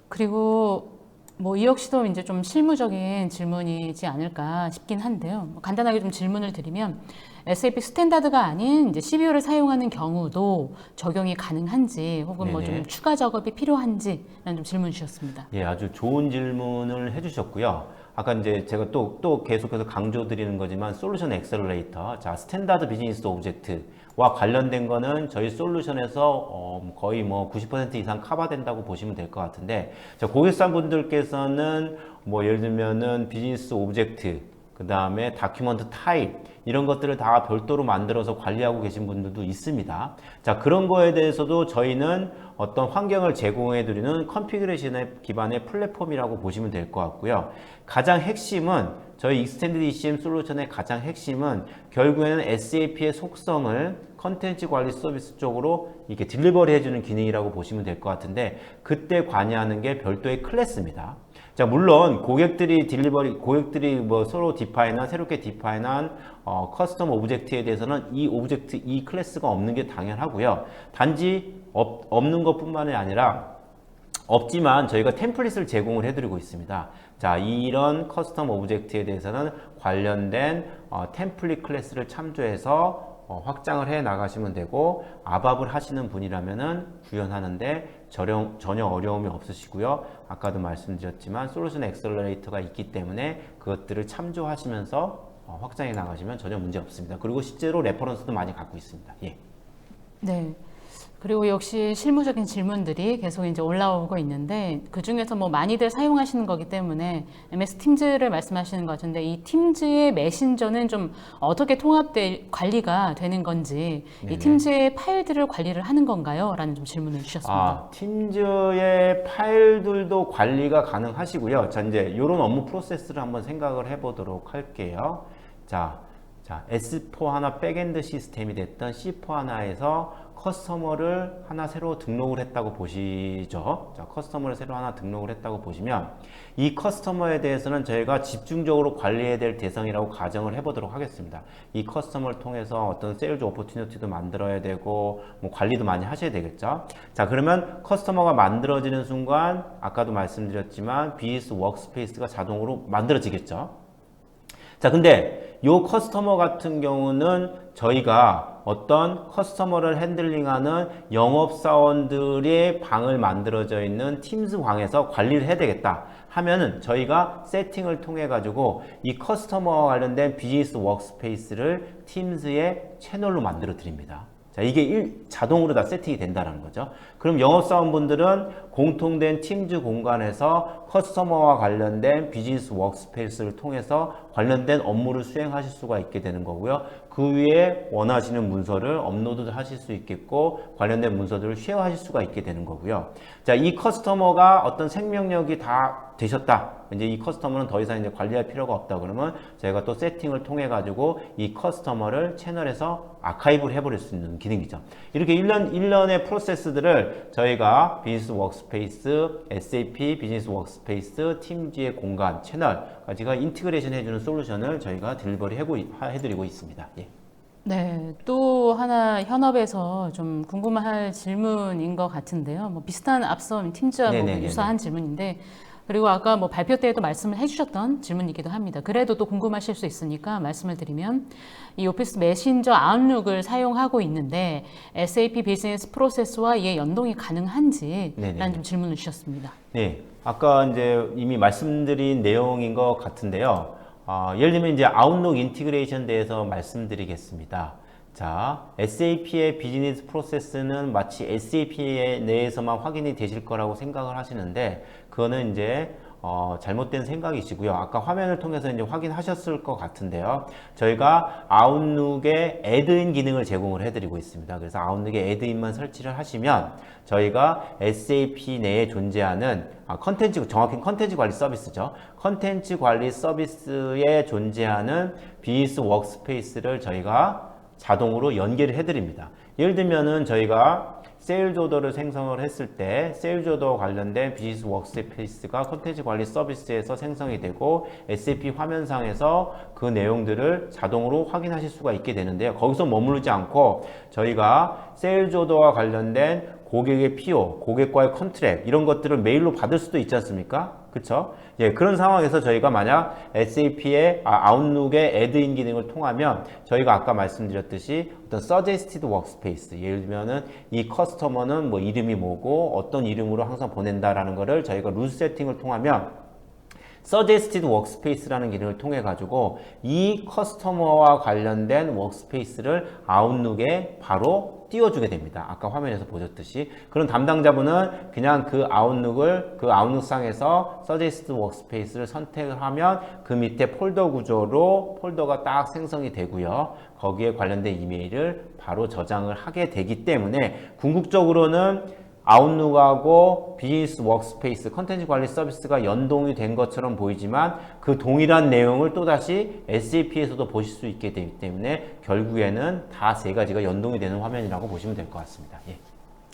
[SPEAKER 1] 그리고 뭐 이 역시도 이제 좀 실무적인 질문이지 않을까 싶긴 한데요. 뭐 간단하게 좀 질문을 드리면, SAP 스탠다드가 아닌 이제 CPU를 사용하는 경우도 적용이 가능한지, 혹은 뭐 좀
[SPEAKER 2] 네네.
[SPEAKER 1] 추가 작업이 필요한지라는 좀 질문 주셨습니다.
[SPEAKER 2] 예, 아주 좋은 질문을 해주셨고요. 아까 이제 제가 또 계속해서 강조드리는 거지만 솔루션 엑셀러레이터, 자, 스탠다드 비즈니스 오브젝트와 관련된 거는 저희 솔루션에서 거의 뭐 90% 이상 커버된다고 보시면 될 것 같은데, 자, 고객사분들께서는 뭐 예를 들면은 비즈니스 오브젝트, 그 다음에 다큐먼트 타입 이런 것들을 다 별도로 만들어서 관리하고 계신 분들도 있습니다. 자, 그런 거에 대해서도 저희는 어떤 환경을 제공해 드리는 컨피그레이션의 기반의 플랫폼이라고 보시면 될 것 같고요. 가장 핵심은 저희 익스텐디드 ECM 솔루션의 가장 핵심은 결국에는 SAP의 속성을 컨텐츠 관리 서비스 쪽으로 이렇게 딜리버리 해주는 기능이라고 보시면 될 것 같은데, 그때 관여하는 게 별도의 클래스입니다. 자, 물론 고객들이 뭐 서로 디파인한, 새롭게 디파인한 커스텀 오브젝트에 대해서는 이 클래스가 없는 게 당연하고요. 단지 없는 것뿐만이 아니라, 없지만 저희가 템플릿을 제공을 해드리고 있습니다. 자, 이런 커스텀 오브젝트에 대해서는 관련된 템플릿 클래스를 참조해서 확장을 해 나가시면 되고, 아밥을 하시는 분이라면은 구현하는데 전혀 어려움이 없으시고요. 아까도 말씀드렸지만 솔루션 엑셀러레이터가 있기 때문에 그것들을 참조하시면서 확장해 나가시면 전혀 문제 없습니다. 그리고 실제로 레퍼런스도 많이 갖고 있습니다. 예.
[SPEAKER 1] 네. 그리고 역시 실무적인 질문들이 계속 이제 올라오고 있는데, 그 중에서 뭐 많이들 사용하시는 거기 때문에 MS 팀즈를 말씀하시는 것 같은데, 이 팀즈의 메신저는 좀 어떻게 관리가 되는 건지,
[SPEAKER 2] 네네.
[SPEAKER 1] 이 팀즈의 파일들을 관리를 하는 건가요? 라는 좀 질문을 주셨습니다.
[SPEAKER 2] 팀즈의 파일들도 관리가 가능하시고요. 자, 이제 이런 업무 프로세스를 한번 생각을 해보도록 할게요. 자, S4HANA 백엔드 시스템이 됐던 C4HANA에서 커스터머를 하나 새로 등록을 했다고 보시죠. 자, 커스터머를 새로 하나 등록을 했다고 보시면, 이 커스터머에 대해서는 저희가 집중적으로 관리해야 될 대상이라고 가정을 해보도록 하겠습니다. 이 커스터머를 통해서 어떤 세일즈 오퍼튜니티도 만들어야 되고, 뭐 관리도 많이 하셔야 되겠죠. 자, 그러면 커스터머가 만들어지는 순간, 아까도 말씀드렸지만 비즈니스 워크스페이스가 자동으로 만들어지겠죠. 자, 근데 요 커스터머 같은 경우는 저희가 어떤 커스터머를 핸들링하는 영업사원들의 방을 만들어져 있는 팀즈 방에서 관리를 해야 되겠다 하면은, 저희가 세팅을 통해 가지고 이 커스터머와 관련된 비즈니스 워크스페이스를 팀즈의 채널로 만들어 드립니다. 자, 이게 자동으로 다 세팅이 된다는 거죠. 그럼 영업사원분들은 공통된 팀즈 공간에서 커스터머와 관련된 비즈니스 워크스페이스를 통해서 관련된 업무를 수행하실 수가 있게 되는 거고요. 그 위에 원하시는 문서를 업로드 하실 수 있겠고 관련된 문서들을 쉐어하실 수가 있게 되는 거고요. 자, 이 커스터머가 어떤 생명력이 다 되셨다. 이제 이 커스터머는 더 이상 이제 관리할 필요가 없다. 그러면 저희가 또 세팅을 통해 가지고 이 커스터머를 채널에서 아카이브를 해버릴 수 있는 기능이죠. 이렇게 일련의 프로세스들을 저희가 비즈니스 워크스페이스, SAP 비즈니스 워크스페이스, 팀즈의 공간, 채널까지가 인티그레이션 해주는 솔루션을 저희가 딜리버리 해드리고 있습니다. 예.
[SPEAKER 1] 네, 또 하나 현업에서 좀 궁금할 질문인 것 같은데요. 뭐 비슷한 앞서 팀즈하고
[SPEAKER 2] 네네네네.
[SPEAKER 1] 유사한 질문인데, 그리고 아까 뭐 발표 때에도 말씀을 해주셨던 질문이기도 합니다. 그래도 또 궁금하실 수 있으니까 말씀을 드리면, 이 오피스 메신저 아웃룩을 사용하고 있는데 SAP 비즈니스 프로세스와 이게 연동이 가능한지 라는 좀 질문을 주셨습니다.
[SPEAKER 2] 네, 아까 이제 이미 말씀드린 내용인 것 같은데요. 예를 들면 이제 아웃룩 인티그레이션 대해서 말씀드리겠습니다. 자, SAP의 비즈니스 프로세스는 마치 SAP 내에서만 확인이 되실 거라고 생각을 하시는데, 그거는 이제 잘못된 생각이시고요. 아까 화면을 통해서 이제 확인하셨을 것 같은데요. 저희가 아웃룩에 애드인 기능을 제공을 해드리고 있습니다. 그래서 아웃룩에 애드인만 설치를 하시면 저희가 SAP 내에 존재하는 정확히 컨텐츠 관리 서비스죠. 컨텐츠 관리 서비스에 존재하는 비즈니스 워크스페이스를 저희가 자동으로 연계를 해드립니다. 예를 들면은 저희가 세일즈 오더를 생성을 했을 때 세일즈 오더와 관련된 비즈니스 워크스페이스가 컨텐츠 관리 서비스에서 생성이 되고 SAP 화면상에서 그 내용들을 자동으로 확인하실 수가 있게 되는데요. 거기서 머무르지 않고 저희가 세일즈 오더와 관련된 고객의 PO, 고객과의 컨트랙 이런 것들을 메일로 받을 수도 있지 않습니까? 그쵸? 예, 그런 상황에서 저희가 만약 SAP의 아웃룩의 애드인 기능을 통하면 저희가 아까 말씀드렸듯이 어떤 suggested workspace, 예를 들면은 이 커스터머는 뭐 이름이 뭐고 어떤 이름으로 항상 보낸다라는 거를 저희가 룰 세팅을 통하면 Suggested Workspace라는 기능을 통해 가지고 이 커스터머와 관련된 워크스페이스를 아웃룩에 바로 띄워주게 됩니다. 아까 화면에서 보셨듯이. 그런 담당자분은 그냥 그 아웃룩상에서 Suggested Workspace를 선택을 하면 그 밑에 폴더 구조로 폴더가 딱 생성이 되고요. 거기에 관련된 이메일을 바로 저장을 하게 되기 때문에 궁극적으로는 아웃룩하고 비즈니스 워크스페이스 컨텐츠 관리 서비스가 연동이 된 것처럼 보이지만 그 동일한 내용을 또다시 SAP에서도 보실 수 있게 되기 때문에 결국에는 다 세 가지가 연동이 되는 화면이라고 보시면 될 것 같습니다. 예.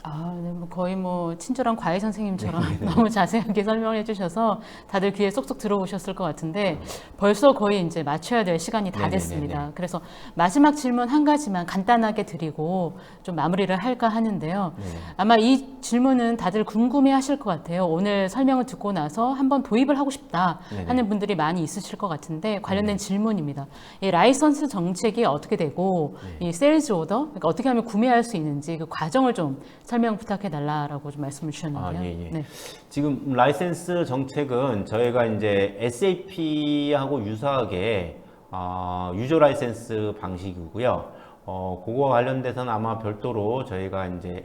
[SPEAKER 1] 네, 뭐 거의 뭐 친절한 과외 선생님처럼 너무 자세하게 설명해 주셔서 다들 귀에 쏙쏙 들어오셨을 것 같은데 벌써 거의 이제 맞춰야 될 시간이 다 됐습니다. 그래서 마지막 질문 한 가지만 간단하게 드리고 좀 마무리를 할까 하는데요. 아마 이 질문은 다들 궁금해 하실 것 같아요. 오늘 설명을 듣고 나서 한번 도입을 하고 싶다 하는 분들이 많이 있으실 것 같은데 관련된 질문입니다. 이 라이선스 정책이 어떻게 되고 이 세일즈 오더, 그러니까 어떻게 하면 구매할 수 있는지 그 과정을 좀 설명 부탁해 달라라고 좀 말씀을 주셨는데요.
[SPEAKER 2] 예.
[SPEAKER 1] 네.
[SPEAKER 2] 지금 라이센스 정책은 저희가 이제 SAP하고 유사하게 유저 라이센스 방식이고요. 그거와 관련돼서는 아마 별도로 저희가 이제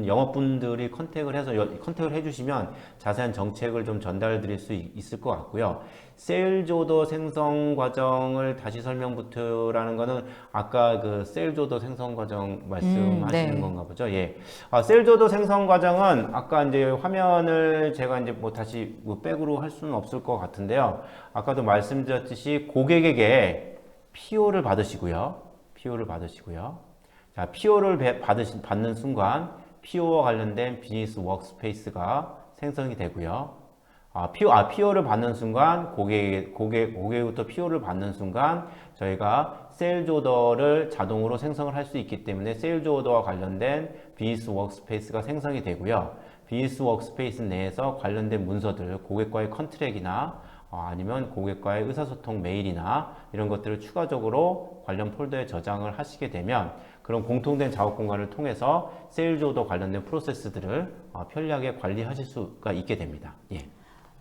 [SPEAKER 2] 영업분들이 컨택을 해주시면 자세한 정책을 좀 전달 드릴 수 있을 것 같고요. 세일즈 오더 생성 과정을 다시 설명부터라는 거는 아까 그 세일즈 오더 생성 과정 말씀하시는 건가 보죠. 예. 세일즈 오더 생성 과정은 아까 이제 화면을 제가 이제 뭐 다시 백으로 할 수는 없을 것 같은데요. 아까도 말씀드렸듯이 고객에게 PO를 받으시고요. 자, PO를 받는 순간 PO와 관련된 비즈니스 워크스페이스가 생성이 되고요. PO를 받는 순간 고객부터 PO를 받는 순간 저희가 세일즈 오더를 자동으로 생성을 할 수 있기 때문에 세일즈 오더와 관련된 비즈니스 워크스페이스가 생성이 되고요. 비즈니스 워크스페이스 내에서 관련된 문서들, 고객과의 컨트랙이나 아니면 고객과의 의사소통 메일이나 이런 것들을 추가적으로 관련 폴더에 저장을 하시게 되면 그런 공통된 작업 공간을 통해서 세일즈 오더 관련된 프로세스들을 편리하게 관리하실 수가 있게 됩니다. 예.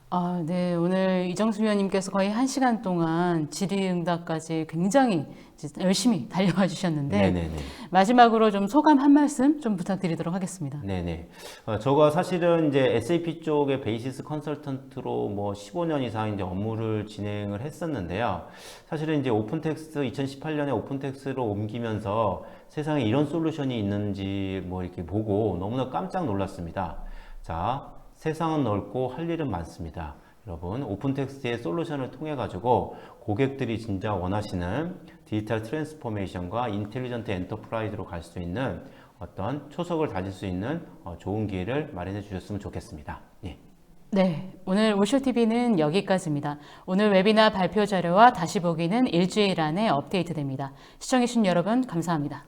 [SPEAKER 1] 아, 네. 오늘 이정수 위원님께서 거의 1시간 동안 질의응답까지 굉장히 이제 열심히 달려와 주셨는데
[SPEAKER 2] 네네네.
[SPEAKER 1] 마지막으로 좀 소감 한 말씀 좀 부탁드리도록 하겠습니다.
[SPEAKER 2] 네네. 저가 사실은 이제 SAP 쪽의 베이시스 컨설턴트로 뭐 15년 이상 이제 업무를 진행을 했었는데요. 사실은 이제 오픈텍스트 2018년에 오픈텍스트로 옮기면서 세상에 이런 솔루션이 있는지 뭐 이렇게 보고 너무나 깜짝 놀랐습니다. 자, 세상은 넓고 할 일은 많습니다. 여러분, 오픈텍스트의 솔루션을 통해 가지고 고객들이 진짜 원하시는 디지털 트랜스포메이션과 인텔리전트 엔터프라이즈로 갈 수 있는 어떤 초석을 다질 수 있는 좋은 기회를 마련해 주셨으면 좋겠습니다. 예.
[SPEAKER 1] 네, 오늘 오쇼TV는 여기까지입니다. 오늘 웨비나 발표 자료와 다시 보기는 일주일 안에 업데이트됩니다. 시청해주신 여러분 감사합니다.